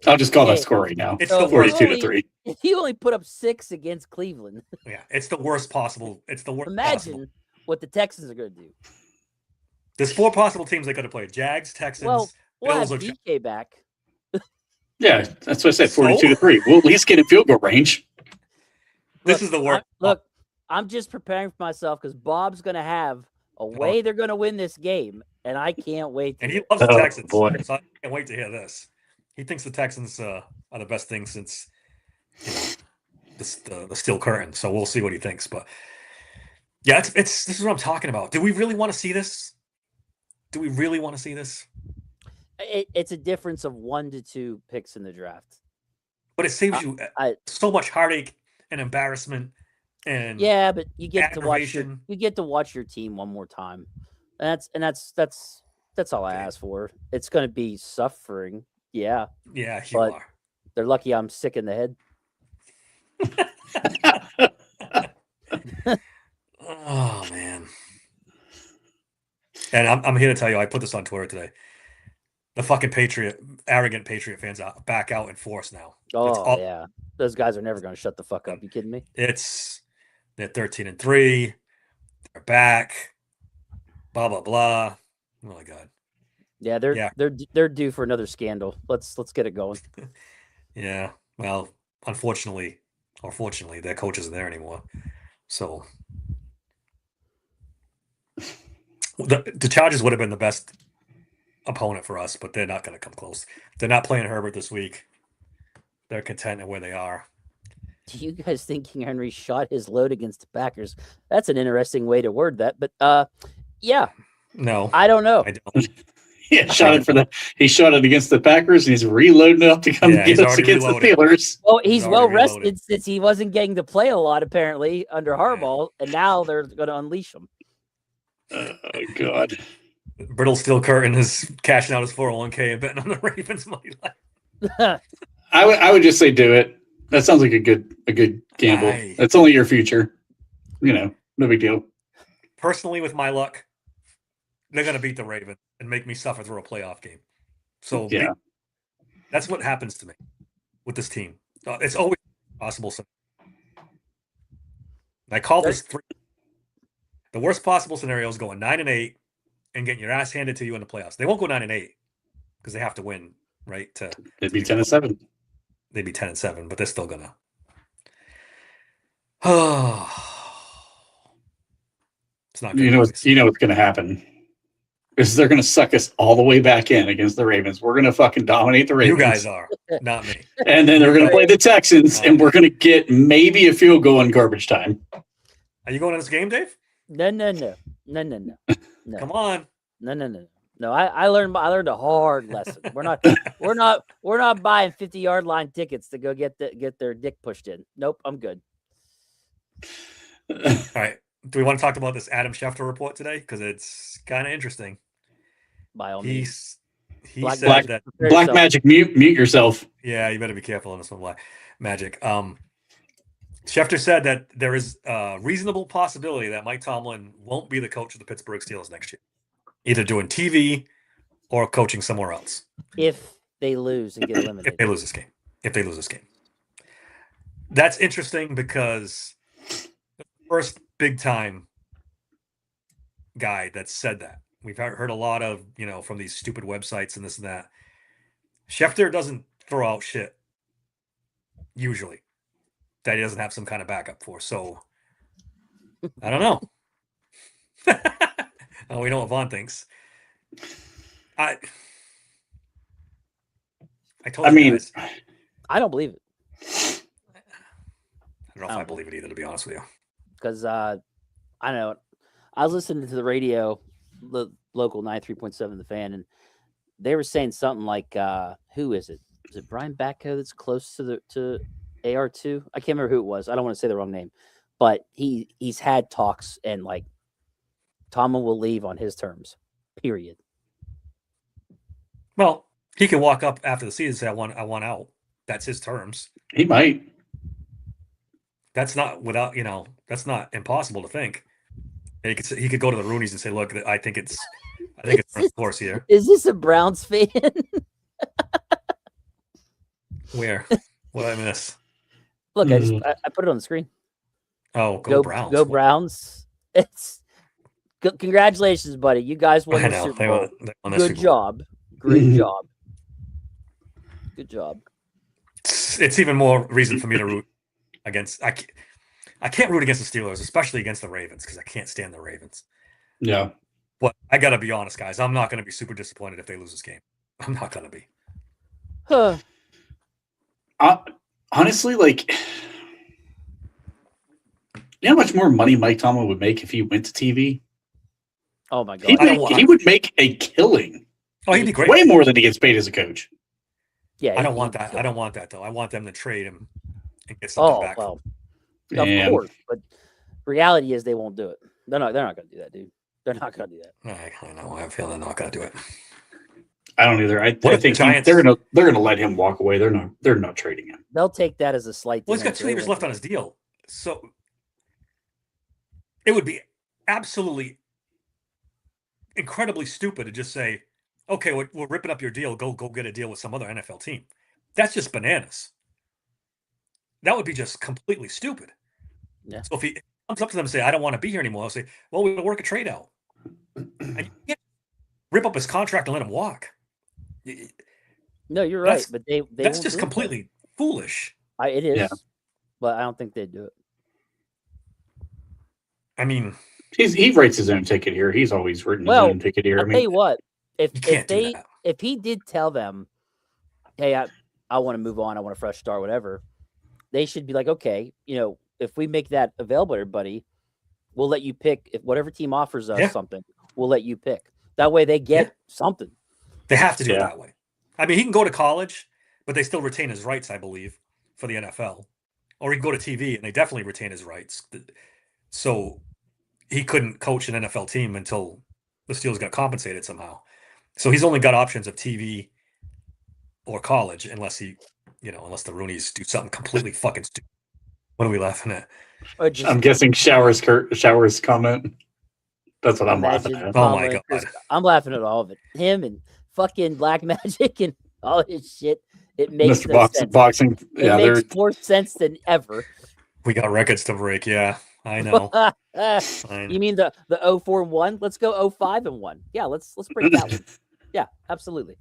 D: I'll just call that score right now.
B: It's the
D: 42-3.
C: He only put up 6 against Cleveland.
B: Yeah, it's the worst possible. It's the worst.
C: Imagine what the Texans are going to do.
B: There's 4 possible teams they could have played: Jags, Texans,
C: we'll
B: Bills,
C: have
B: or
C: DK back.
D: Yeah, that's what I said. 42-3. We'll at least get in field goal range.
B: This is the worst.
C: I'm just preparing for myself because Bob's going to have a way they're going to win this game, and I can't wait.
B: And he loves the Texans, so I can't wait to hear this. He thinks the Texans are the best thing since the steel curtain. So we'll see what he thinks. But yeah, this is what I'm talking about. Do we really want to see this?
C: It's a difference of 1 to 2 picks in the draft.
B: But it saves you so much heartache and embarrassment. And
C: but you get to watch your team one more time. That's all I ask for. It's going to be suffering. Yeah.
B: Yeah, you are.
C: They're lucky I'm sick in the head.
B: Oh man. And I'm here to tell you, I put this on Twitter today. The fucking arrogant Patriot fans are back out in force now.
C: Oh yeah. Those guys are never going to shut the fuck up. You kidding me?
B: They're 13-3. They're back. Blah blah blah. Oh my God.
C: Yeah, they're due for another scandal. Let's get it going.
B: Yeah. Well, unfortunately, or fortunately, their coach isn't there anymore. So the Chargers would have been the best opponent for us, but they're not going to come close. They're not playing Herbert this week. They're content at where they are.
C: Do you guys think King Henry shot his load against the Packers? That's an interesting way to word that, but yeah.
B: No,
C: I don't know.
B: I don't.
D: Yeah, he shot it against the Packers, and he's reloading it up to come against the Steelers.
C: Well, he's well rested since he wasn't getting to play a lot, apparently, under Harbaugh, and now they're going to unleash him.
D: Oh, God.
B: Brittle Steel Curtain is cashing out his 401k and betting on the Ravens money line.
D: I would just say do it. That sounds like a good gamble. That's only your future. No big deal.
B: Personally, with my luck, they're going to beat the Ravens and make me suffer through a playoff game. So that's what happens to me with this team. It's always possible. I call this the worst possible scenario is going 9-8 and getting your ass handed to you in the playoffs. They won't go 9-8 because they have to win, right?
D: They'd be 10-7.
B: They'd be 10-7, but they're still gonna. Oh, it's not good.
D: You know what's going to happen. Is they're going to suck us all the way back in against the Ravens. We're going to fucking dominate the Ravens.
B: You guys are, not me.
D: And then they're going to play the Texans, and we're going to get maybe a field goal in garbage time.
B: Are you going to this game, Dave?
C: No.
B: Come on.
C: No. I learned a hard lesson. We're not buying 50-yard line tickets to go get their dick pushed in. Nope, I'm good.
B: All right. Do we want to talk about this Adam Schefter report today? Because it's kind of interesting.
C: By all means.
B: He said that
D: Black Magic, mute yourself.
B: Yeah, you better be careful on this one, Black Magic. Schefter said that there is a reasonable possibility that Mike Tomlin won't be the coach of the Pittsburgh Steelers next year, either doing TV or coaching somewhere else.
C: If they lose and get eliminated.
B: If they lose this game. That's interesting because the first big-time guy that said that. We've heard a lot of, from these stupid websites and this and that. Schefter doesn't throw out shit, usually, that he doesn't have some kind of backup for. So, I don't know. We know what Vaughn thinks. I told you guys.
C: I don't believe it.
B: I don't know if I believe it either, to be honest with you.
C: Because I don't know. I was listening to the radio, the local 93.7 The Fan, and they were saying something like, who is it? Is it Brian Batko that's close to AR2? I can't remember who it was. I don't want to say the wrong name. But he's had talks, and like Tomlin will leave on his terms. Period.
B: Well, he can walk up after the season and say, I want out. That's his terms.
D: He might.
B: That's not that's not impossible to think. He could go to the Roonies and say, look, I think it's of course here.
C: Is this a Browns fan?
B: Where? What did I miss?
C: Look, I put it on the screen.
B: Oh, go Browns.
C: Go Browns. Congratulations, buddy. You guys won the Super Bowl. Good job. Great job. Good job.
B: It's even more reason for me to root against. I can't root against the Steelers, especially against the Ravens, because I can't stand the Ravens.
D: Yeah.
B: But I got to be honest, guys. I'm not going to be super disappointed if they lose this game. I'm not going to be.
C: Huh.
D: Honestly, like, you know how much more money Mike Tomlin would make if he went to TV?
C: Oh, my God.
D: He would make a killing.
B: Oh, he'd be great.
D: Way more than he gets paid as a coach.
C: Yeah,
B: I don't want that. I don't want that, though. I want them to trade him and get something back.
C: Well, of course. But reality is they won't do it. They're not going to do that, dude. They're not going to do that.
B: I know. I feel they're not going to do it.
D: I don't either. I think they're gonna let him walk away. They're not trading him.
C: They'll take that as a slight.
B: Well, he's got 2 years left on his deal, so it would be absolutely incredibly stupid to just say, "Okay, we're ripping up your deal. Go get a deal with some other NFL team." That's just bananas. That would be just completely stupid.
C: Yeah.
B: So if he comes up to them and say, "I don't want to be here anymore," I'll say, "Well, we'll work a trade out." And you can't rip up his contract and let him walk.
C: No, you're right, but
B: that's just completely foolish.
C: It is, but I don't think they'd do it.
B: I mean,
D: he writes his own ticket here. He's always written his own ticket here.
C: I'll tell you what, if he did tell them, "Hey, I want to move on. I want a fresh start, whatever," they should be like, "Okay, if we make that available to everybody, we'll let you pick. If whatever team offers us something, we'll let you pick. That way, they get something."
B: They have to do it that way. I mean, he can go to college, but they still retain his rights, I believe, for the NFL. Or he can go to TV, and they definitely retain his rights. So he couldn't coach an NFL team until the Steelers got compensated somehow. So he's only got options of TV or college, unless the Roonies do something completely fucking stupid. What are we laughing at?
D: I'm guessing Showers comment. That's what I'm laughing at.
B: Oh my God.
C: I'm laughing at all of it. Him and fucking Black Magic and all his shit. It makes
D: Mr.
C: sense.
D: Boxing.
C: It makes more sense than ever.
B: We got records to break. Yeah, I know.
C: You mean the 0-4-1? Let's go 0-5-1. Yeah, let's break that one. Yeah, absolutely.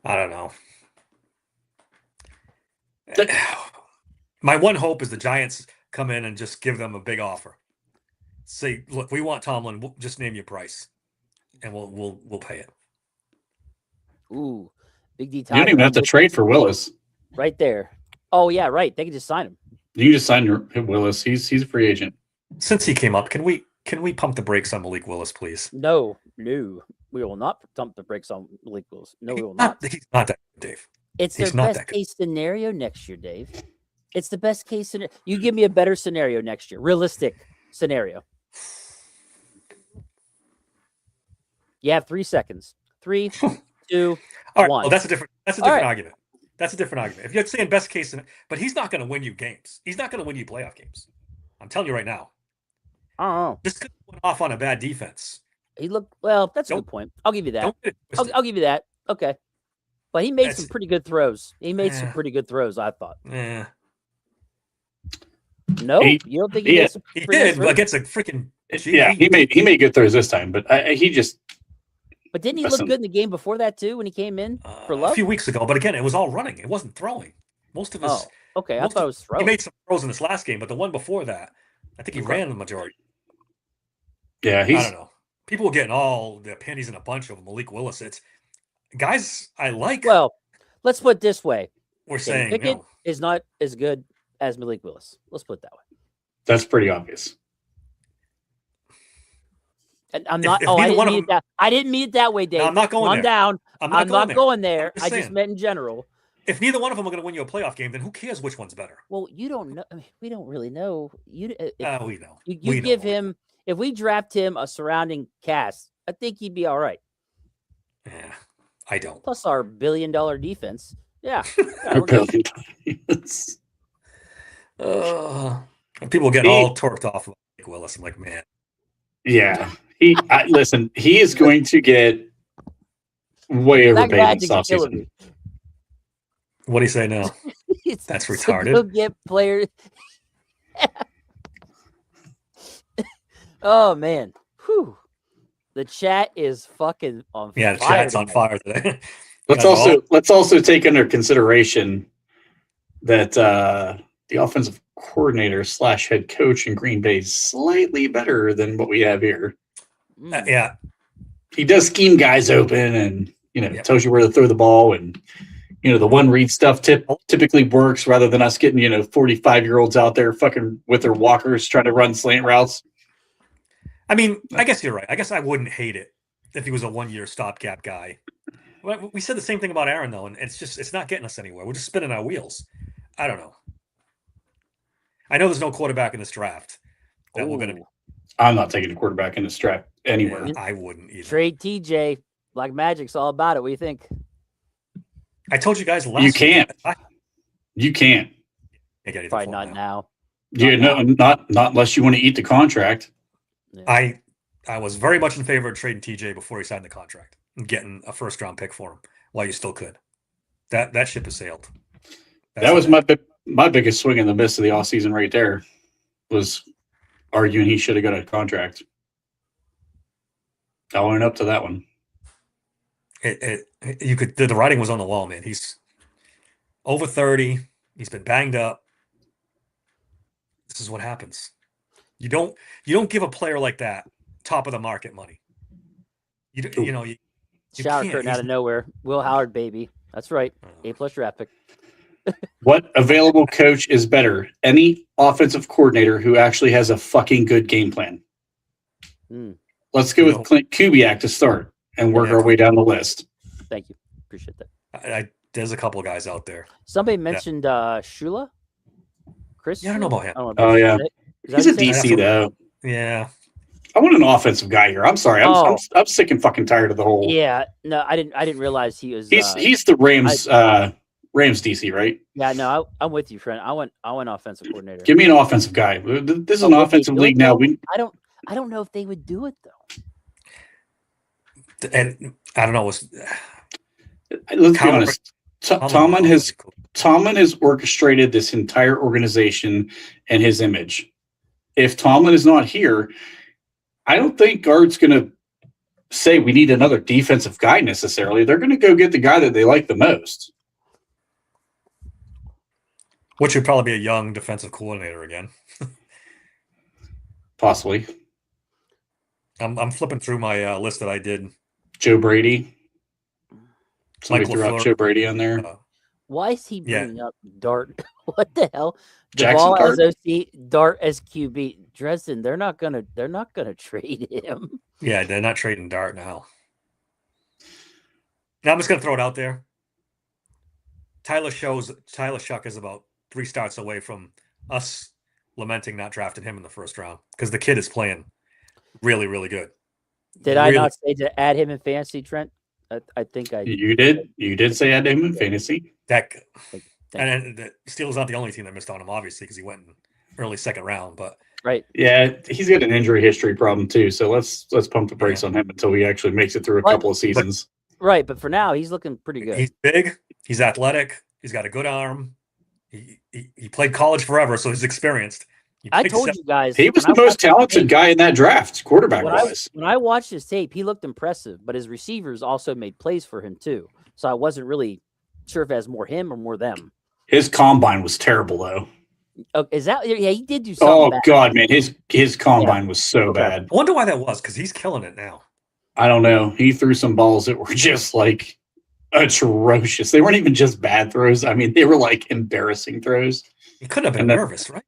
B: I don't know. My one hope is the Giants come in and just give them a big offer. Say, look, we want Tomlin. We'll just name your price, and we'll pay it.
C: Ooh, Big D.
D: You don't even have to trade for Willis.
C: Right there. Oh yeah, right. They can just sign him.
D: You just sign Willis. He's a free agent.
B: Since he came up, can we pump the brakes on Malik Willis, please?
C: No, we will not pump the brakes on Malik Willis. No, we will not.
B: He's not that good, Dave.
C: It's their best case scenario next year, Dave. It's the best case scenario. You give me a better scenario next year. Realistic scenario. You have 3 seconds. 3, 2,
B: all right,
C: 1.
B: well, that's a different argument. That's a different argument. If you're saying best case, but he's not going to win you games. He's not going to win you playoff games. I'm telling you right now.
C: I don't know.
B: This could went off on a bad defense.
C: He looked well. That's a good point. I'll give you that. I'll give you that. Okay, but he made some pretty good throws. He made some pretty good throws. I thought.
B: Yeah.
C: No, you don't think he made some?
B: He did against a freaking.
D: He made good throws this time, but he just.
C: But didn't he look good in the game before that too when he came in for Love?
B: A few weeks ago, but again, it was all running. It wasn't throwing. Most of his.
C: Oh, okay. I thought it was throwing.
B: He made some throws in this last game, but the one before that, I think he ran the majority.
D: Yeah,
B: I don't know. People were getting all the panties in a bunch of Malik Willis. It's guys I like.
C: Well, let's put it this way.
B: We're
C: Kenny
B: saying
C: Pickett
B: no.
C: is not as good as Malik Willis. Let's put it that way.
D: That's pretty obvious.
C: And I'm not.
B: If
C: I
B: neither
C: didn't
B: one of
C: mean it that. I didn't mean it that way, Dave.
B: No, I'm not going
C: Calm
B: there.
C: down.
B: I'm
C: I'm not going there.
B: I'm just
C: I just
B: saying.
C: meant in general.
B: If neither one of them are going to win you a playoff game, then who cares which one's better?
C: Well, you don't know. I mean, we don't really know.
B: We know.
C: You give him. If we draft him a surrounding cast, I think he'd be all right.
B: Yeah, I don't.
C: Plus our $1 billion defense. Yeah.
D: $1 billion.
B: People get all torqued off of Mike Willis. I'm like, man.
D: Yeah. Listen, he is going to get way overpaid this offseason.
B: What do you say now? That's retarded.
C: Go get players. Oh man. Whew. The chat is fucking on fire.
B: Yeah, the chat's on fire today.
D: Let's also take under consideration that the offensive coordinator / head coach in Green Bay is slightly better than what we have here.
B: Yeah.
D: He does scheme guys open and, tells you where to throw the ball. And, the one read stuff typically works rather than us getting, 45-year-olds out there fucking with their walkers trying to run slant routes.
B: I mean, I guess you're right. I guess I wouldn't hate it if he was a one-year stopgap guy. We said the same thing about Aaron, though, and it's not getting us anywhere. We're just spinning our wheels. I don't know. I know there's no quarterback in this draft that we're going to.
D: I'm not taking a quarterback in this draft anywhere.
B: Yeah, I wouldn't either.
C: Trade TJ. Black Magic's all about it. What do you think?
B: I told you guys last.
D: You can't. You can't.
C: Probably not now.
D: Not unless you want to eat the contract.
B: Yeah. I was very much in favor of trading TJ before he signed the contract and getting a first-round pick for him while you still could. That ship has sailed.
D: That was my biggest swing in the midst of the offseason right there, was arguing he should have got a contract. I went up to that one.
B: The writing was on the wall, man. He's over 30. He's been banged up. This is what happens. You don't give a player like that top of the market money. You
C: Shower curtain out of nowhere. Will Howard, baby. That's right. A+ draft pick.
D: What available coach is better? Any offensive coordinator who actually has a fucking good game plan. Let's go with Clint Kubiak to start and work our way down the list.
C: Thank you. Appreciate that.
B: There's a couple of guys out there.
C: Somebody mentioned Shula. Chris?
B: Yeah, I don't know about him.
D: Oh, yeah. He's a DC, though.
B: Yeah.
D: I want an offensive guy here. I'm sorry. I'm sick and fucking tired of the whole.
C: Yeah. No, I didn't realize he was.
D: He's the Rams DC, right?
C: Yeah, no, I'm with you, friend. I want offensive coordinator.
D: Give me an offensive guy. This is an offensive league now.
C: I don't know if they would do it though.
B: And I don't know.
D: Let's be honest. Tomlin has orchestrated this entire organization and his image. If Tomlin is not here, I don't think Guard's going to say we need another defensive guy necessarily. They're going to go get the guy that they like the most.
B: Which would probably be a young defensive coordinator again.
D: Possibly.
B: I'm flipping through my list that I did.
D: Joe Brady. Somebody threw out Joe Brady on there.
C: Why is he bringing up Dart? What the hell?
D: Jackson
C: Ball
D: Dart?
C: as OC, Dart as QB. Dresden, they're not gonna trade him.
B: Yeah, they're not trading Dart now. Now I'm just gonna throw it out there. Tyler Shuck is about 3 starts away from us lamenting not drafting him in the first round because the kid is playing really, really good.
C: Did I not say to add him in fantasy, Trent? I think I.
D: You did. You did say add him in fantasy.
B: And the Steelers not the only team that missed on him, obviously, because he went in early second round. But
C: right,
D: yeah, he's got an injury history problem too. So let's pump the brakes on him until he actually makes it through a couple of seasons.
C: Right, but for now, he's looking pretty good.
B: He's big. He's athletic. He's got a good arm. He played college forever, so he's experienced.
C: I told you guys
D: he was the most talented guy in that draft, quarterback-wise.
C: When I watched his tape, he looked impressive, but his receivers also made plays for him too. So I wasn't really sure if it was more him or more them.
D: His combine was terrible, though.
C: Oh, is that? Yeah, he did do something.
D: Oh
C: bad.
D: God, man, his combine was so bad.
B: I wonder why that was, because he's killing it now.
D: I don't know. He threw some balls that were just like atrocious. They weren't even just bad throws. I mean, they were like embarrassing throws.
B: He could have been nervous, right?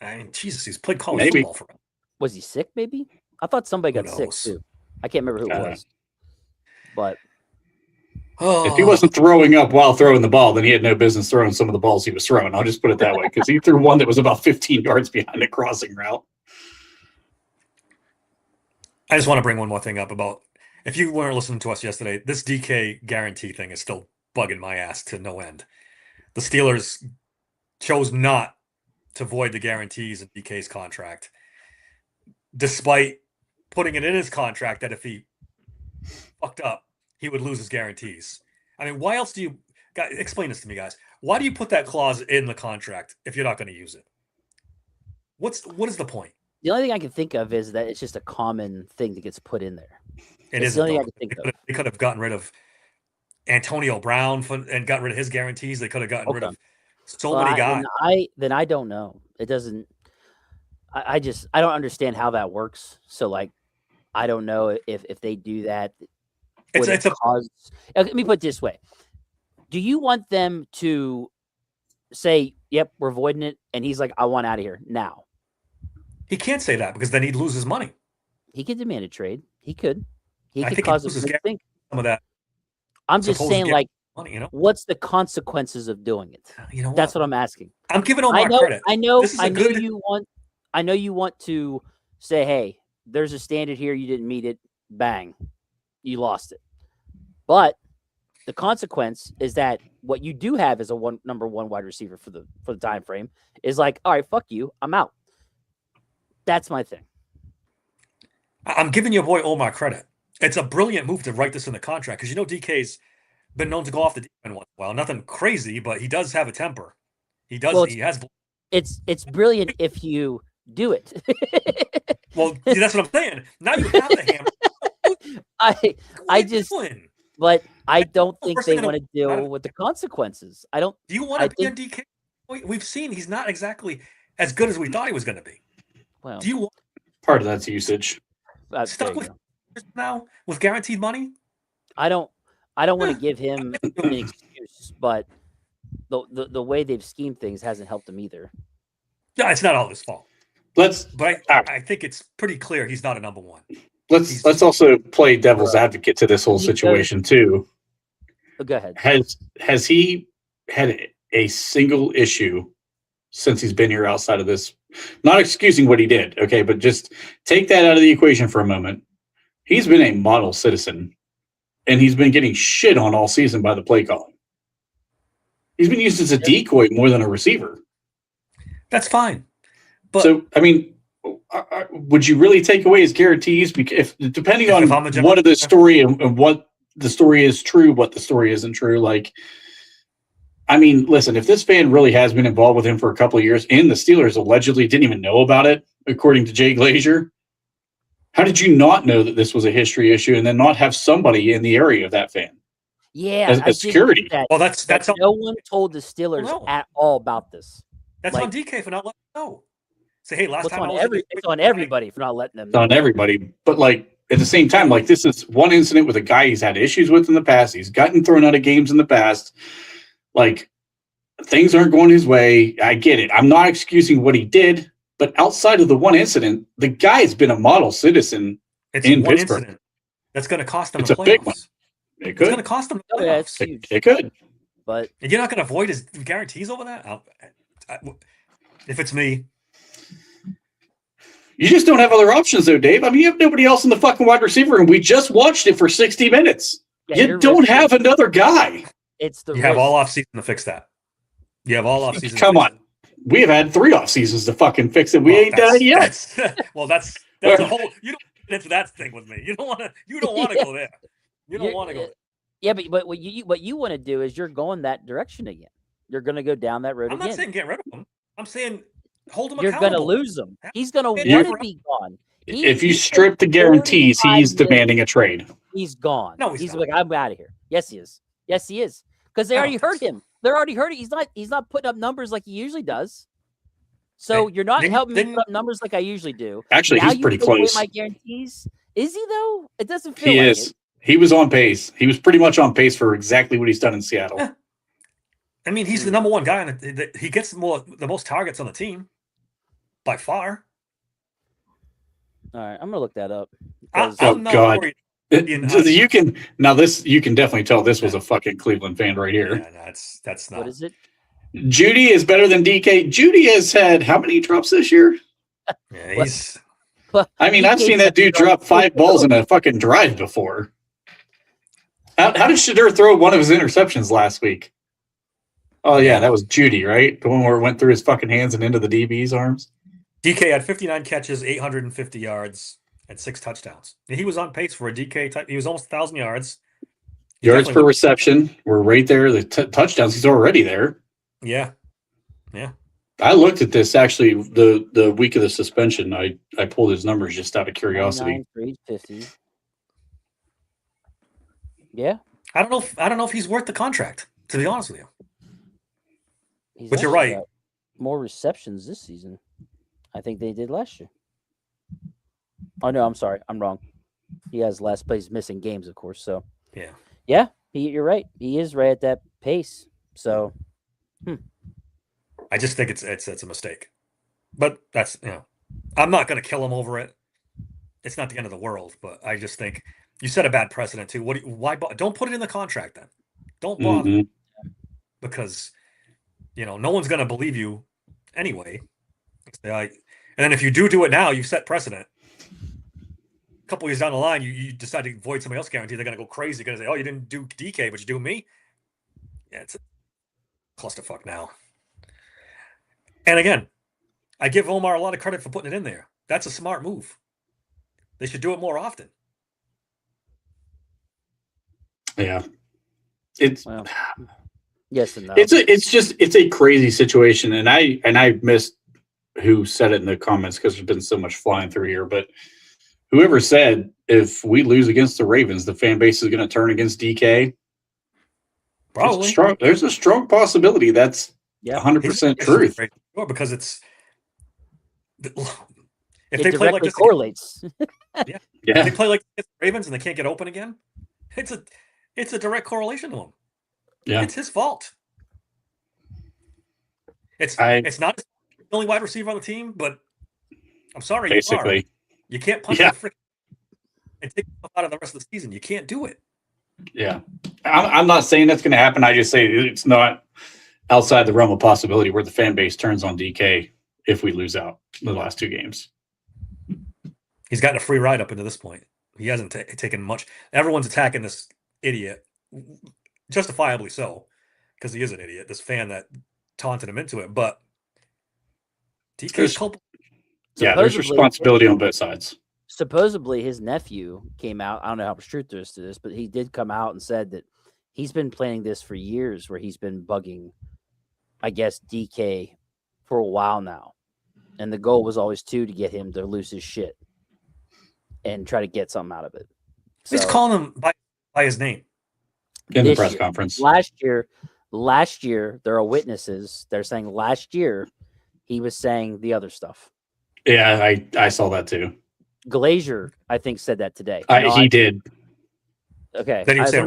B: I mean, Jesus, he's played college football for him.
C: Was he sick, maybe? I thought somebody got sick, too. I can't remember who it was. But
D: if he wasn't throwing up while throwing the ball, then he had no business throwing some of the balls he was throwing. I'll just put it that way, because he threw one that was about 15 yards behind a crossing route.
B: I just want to bring one more thing up about, if you weren't listening to us yesterday, this DK guarantee thing is still bugging my ass to no end. The Steelers chose not to void the guarantees in DK's contract, despite putting it in his contract that if he fucked up, he would lose his guarantees. I mean, why else do you guys explain this to me, guys? Why do you put that clause in the contract if you're not going to use it? What is the point?
C: The only thing I can think of is that it's just a common thing that gets put in there.
B: It isn't. They could have gotten rid of Antonio Brown and got rid of his guarantees. They could have gotten rid of many guys.
C: Then I don't know. It doesn't. I don't understand how that works. So like, I don't know if they do that. Let me put it this way. Do you want them to say, yep, we're voiding it, and he's like, I want out of here now?
B: He can't say that because then he'd lose his money.
C: He could demand a trade. He could. He
B: could
C: cause a thing.
B: Some of that.
C: I'm just saying, like,
B: money,
C: what's the consequences of doing it?
B: You know,
C: that's what I'm asking.
B: I'm giving Omar credit.
C: I know you want to say, hey, there's a standard here. You didn't meet it. Bang, you lost it. But the consequence is that what you do have as a number one wide receiver for the time frame is like, all right, fuck you, I'm out. That's my thing.
B: I'm giving your boy Omar credit. It's a brilliant move to write this in the contract because DK's been known to go off the deep end once in a while. Nothing crazy, but he does have a temper. He does. Well, he has. It's brilliant
C: if you do it.
B: Well, that's what I'm saying. Now you have the hammer.
C: But I don't think they want to deal with the consequences. I don't.
B: Do you want to be a DK? We've seen he's not exactly as good as we thought he was going to be.
C: Well,
B: do you want
D: part of that's usage?
B: Stuck with now with guaranteed money?
C: I don't want to give him an excuse, but the way they've schemed things hasn't helped him either.
B: No, it's not all his fault. I think it's pretty clear he's not a number one.
D: Let's also play devil's advocate to this whole situation too.
C: Go ahead.
D: Has he had a single issue since he's been here outside of this? Not excusing what he did, okay, but just take that out of the equation for a moment. He's been a model citizen, and he's been getting shit on all season by the play calling. He's been used as a decoy more than a receiver.
B: That's fine. But
D: so, I mean, would you really take away his guarantees? Because depending on what of the story and what the story is true, what the story isn't true, like, I mean, listen, if this fan really has been involved with him for a couple of years and the Steelers allegedly didn't even know about it, according to Jay Glazier, how did you not know that this was a history issue and then not have somebody in the area of that fan?
C: Yeah,
D: as security.
B: Well, that's
C: no one told the Steelers at all about this.
B: That's on DK for not letting them know. Say, hey, last time
C: it's on everybody for not letting them know.
D: It's on everybody, but like at the same time, like this is one incident with a guy he's had issues with in the past. He's gotten thrown out of games in the past. Like, things aren't going his way. I get it. I'm not excusing what he did, but outside of the one incident, the guy has been a model citizen in Pittsburgh. Incident.
B: That's going to cost him
D: the playoffs. Big one.
B: It's going to cost him the playoffs.
D: It could.
C: But
B: and you're not going to avoid his guarantees over that? If it's me.
D: You just don't have other options, though, Dave. I mean, you have nobody else in the fucking wide receiver room. We just watched it for 60 minutes. Yeah, you don't have another guy.
B: You have all offseason to fix that. You have all offseason.
D: Come on. We have had 3 off seasons to fucking fix it. We ain't done it yet.
B: That's a whole. You don't get into that thing with me. You don't want to go there. You don't want to go there.
C: Yeah, but what you want to do is you're going that direction again. You're going to go down that road again.
B: I'm not saying get rid of him. I'm saying hold him.
C: You're going to lose him. He's going to want to be gone.
D: If you strip the guarantees, he's demanding a trade.
C: He's gone.
B: No,
C: he's like, I'm out of here. Yes, he is. Yes, he is. Because they already hurt him. They're already hurt. He's not putting up numbers like he usually does. So you're not helping me put up numbers like I usually do.
D: Actually, he's pretty close.
C: My guarantees. Is he though? It doesn't feel like it.
D: He was on pace. He was pretty much on pace for exactly what he's done in Seattle.
B: Yeah. I mean, he's the number one guy, and he gets the most targets on the team by far.
C: All right, I'm gonna look that up.
B: I'm not
D: God.
B: worried.
D: You can definitely tell this was a fucking Cleveland fan right here.
B: Yeah, that's not.
C: What is it?
D: Judy is better than DK. Judy has had how many drops this year?
B: Yeah, he's.
D: I mean, I've seen that dude drop 5 balls in a fucking drive before. How did Shedeur throw one of his interceptions last week? Oh, yeah, that was Judy, right? The one where it went through his fucking hands and into the DB's arms?
B: DK had 59 catches, 850 yards, and 6 touchdowns. And he was on pace for a DK type. He was almost 1,000 yards.
D: Yards per reception. We're right there. The touchdowns, he's already there.
B: Yeah. Yeah.
D: I looked at this, actually, the week of the suspension. I pulled his numbers just out of curiosity.
C: 350. Yeah.
B: I don't know if he's worth the contract, to be honest with you.
C: But
B: you're right.
C: got more receptions this season. I think they did last year. Oh no, I'm sorry. I'm wrong. He has last place missing games, of course. So yeah, you're right. He is right at that pace. So
B: I just think it's a mistake. But that's I'm not going to kill him over it. It's not the end of the world, but I just think you set a bad precedent too. Why don't put it in the contract then? Don't bother because no one's going to believe you anyway. And then if you do it now, you've set precedent. A couple years down the line, you decide to void somebody else's guarantee. They're going to go crazy. They're going to say, "Oh, you didn't do DK, but you do me." Yeah, it's a clusterfuck now. And again, I give Omar a lot of credit for putting it in there. That's a smart move. They should do it more often.
D: Yeah, it's
C: yes and no.
D: It's a crazy situation, and I missed who said it in the comments because there's been so much flying through here. But whoever said if we lose against the Ravens, the fan base is going to turn against DK.
B: Probably
D: there's a strong possibility that's 100% truth.
B: Sure, because if
C: it
B: they play like this,
C: correlates.
B: If they play like the Ravens and they can't get open again, it's a direct correlation to him.
D: Yeah,
B: it's his fault. It's not the only wide receiver on the team, but I'm sorry,
D: basically
B: you can't punch the frick and take him out of the rest of the season. You can't do it.
D: Yeah, I'm not saying that's going to happen. I just say it's not outside the realm of possibility where the fan base turns on DK if we lose out the last 2 games.
B: He's gotten a free ride up into this point. He hasn't taken much. Everyone's attacking this idiot, justifiably so, because he is an idiot. This fan that taunted him into it, but DK's culpable.
D: Yeah, there's responsibility on both sides.
C: Supposedly, his nephew came out. I don't know how much truth there is to this, but he did come out and said that he's been planning this for years, where he's been bugging, I guess, DK for a while now, and the goal was always to get him to lose his shit and try to get something out of it. So,
B: he's calling him by his name
D: in the press conference
C: last year. There are witnesses. They're saying last year he was saying the other stuff.
D: Yeah, I saw that too.
C: Glazier, I think, said that today.
D: He did.
C: Okay.
B: That he said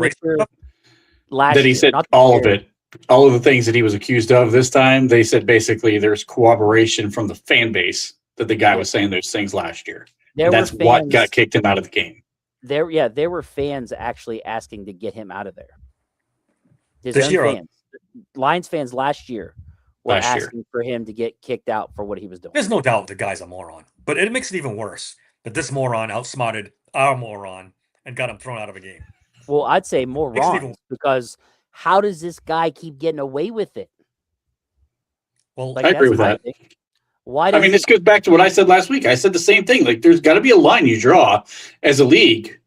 D: that he said all of it. All of the things that he was accused of this time, they said basically there's cooperation from the fan base that the guy was saying those things last year. That's what got kicked him out of the game.
C: There were fans actually asking to get him out of there.
B: This year,
C: fans. Lions fans last year were asking for him to get kicked out for what he was doing.
B: There's no doubt the guy's a moron, but it makes it even worse that this moron outsmarted our moron and got him thrown out of a game.
C: Well, I'd say morons because how does this guy keep getting away with it?
B: Well,
D: I agree with that. This goes back to what I said last week. I said the same thing. Like, there's got to be a line you draw as a league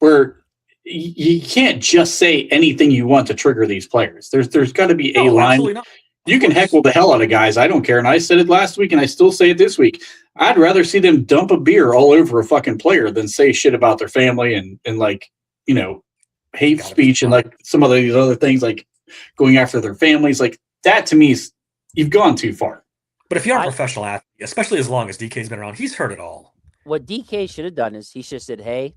D: where you can't just say anything you want to trigger these players. There's got to be a line. You can heckle the hell out of guys. I don't care. And I said it last week, and I still say it this week. I'd rather see them dump a beer all over a fucking player than say shit about their family and hate speech and like some of these other things, like going after their families. Like, that to me is, you've gone too far.
B: But if you're a professional athlete, especially as long as DK's been around, he's heard it all.
C: What DK should have done is he should have said, "Hey,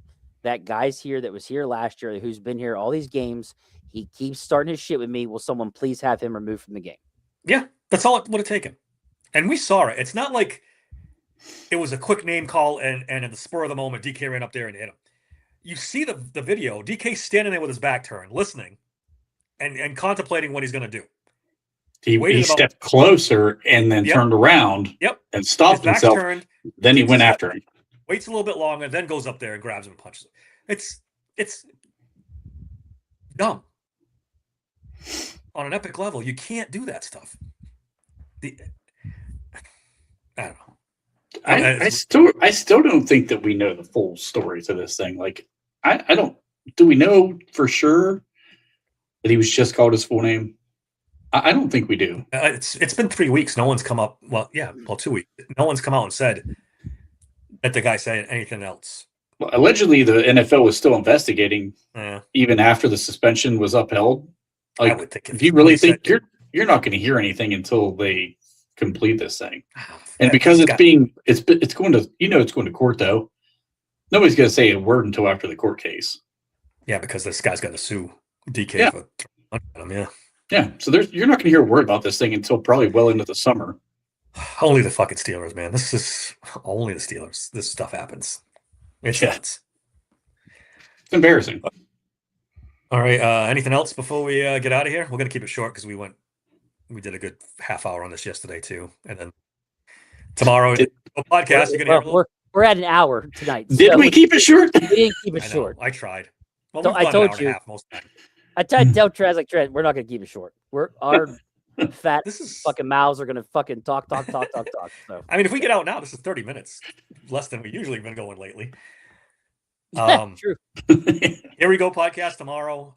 C: that guy's here that was here last year, who's been here all these games. He keeps starting his shit with me. Will someone please have him removed from the game?
B: Yeah, that's all it would have taken. And we saw it. It's not like it was a quick name call and at the spur of the moment, DK ran up there and hit him. You see the video, DK standing there with his back turned, listening and contemplating what he's going to do.
D: He stepped closer and then turned around and stopped himself.
B: Turned,
D: then he went after him.
B: Waits a little bit longer, then goes up there and grabs him and punches him. It's dumb. On an epic level, you can't do that stuff. I don't know.
D: I still don't think that we know the full story to this thing. Like, I don't. Do we know for sure that he was just called his full name? I don't think we do.
B: It's been 3 weeks. No one's come up. 2 weeks. No one's come out and said that the guy said anything else.
D: Well, allegedly, the NFL was still investigating even after the suspension was upheld. Like, I would think if you really think you're not going to hear anything until they complete this thing, and because it's going to court though. Nobody's going to say a word until after the court case.
B: Yeah, because this guy's going to sue DK for him.
D: Yeah, so you're not going to hear a word about this thing until probably well into the summer.
B: Only the fucking Steelers, man. This is only the Steelers. This stuff happens. It's nuts.
D: It's embarrassing.
B: All right. Anything else before we get out of here? We're going to keep it short because we did a good half hour on this yesterday too, and then tomorrow podcast. You're going to hear
C: we're at an hour tonight.
D: Did we keep it short?
C: We didn't keep it short.
B: I tried. Well,
C: so I told you.
B: Most of the time.
C: I tried to tell Trez, like, Trez, we're not going to keep it short. Our fat fucking mouths are going to fucking talk. So.
B: I mean, if we get out now, this is 30 minutes, less than we usually have been going lately.
C: True.
B: Here we go, podcast tomorrow.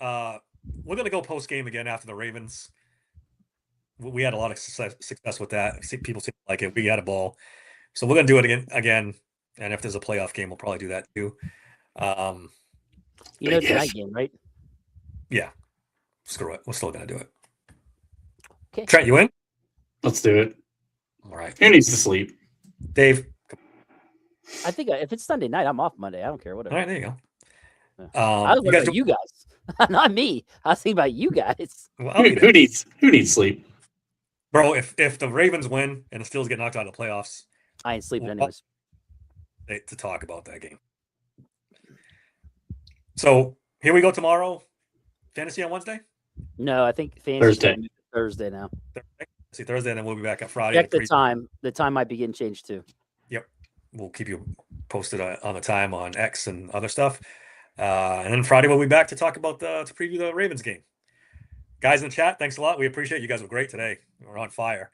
B: We're going to go post game again after the Ravens. We had a lot of success with that. People seem to like it. We had a ball. So we're going to do it again. And if there's a playoff game, we'll probably do that too.
C: Tonight game, right?
B: Yeah. Screw it. We're still going to do it.
C: Okay.
B: Trent, you in?
D: Let's do it.
B: All right.
D: Who needs to sleep?
B: Dave?
C: I think if it's Sunday night, I'm off Monday. I don't care. Whatever.
B: All right, there you go.
C: I was about you guys. Not me. I was thinking about you guys.
D: Well, who needs sleep?
B: Bro, if the Ravens win and the Steelers get knocked out of the playoffs,
C: I ain't sleeping anyways.
B: To talk about that game. So here we go tomorrow. Fantasy on Wednesday?
C: No, I think fantasy Thursday now.
B: Thursday, and then we'll be back on Friday.
C: Check the time. The time might be getting changed too.
B: Yep. We'll keep you posted on the time on X and other stuff. And then Friday we'll be back to talk about to preview the Ravens game. Guys in the chat, thanks a lot. We appreciate it. You guys were great today. We're on fire.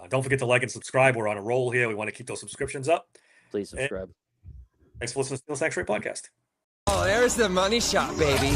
B: Don't forget to like and subscribe. We're on a roll here. We want to keep those subscriptions up.
C: Please subscribe.
B: Thanks for listening to Steel Sanctuary Podcast.
E: Oh, there's the money shot, baby.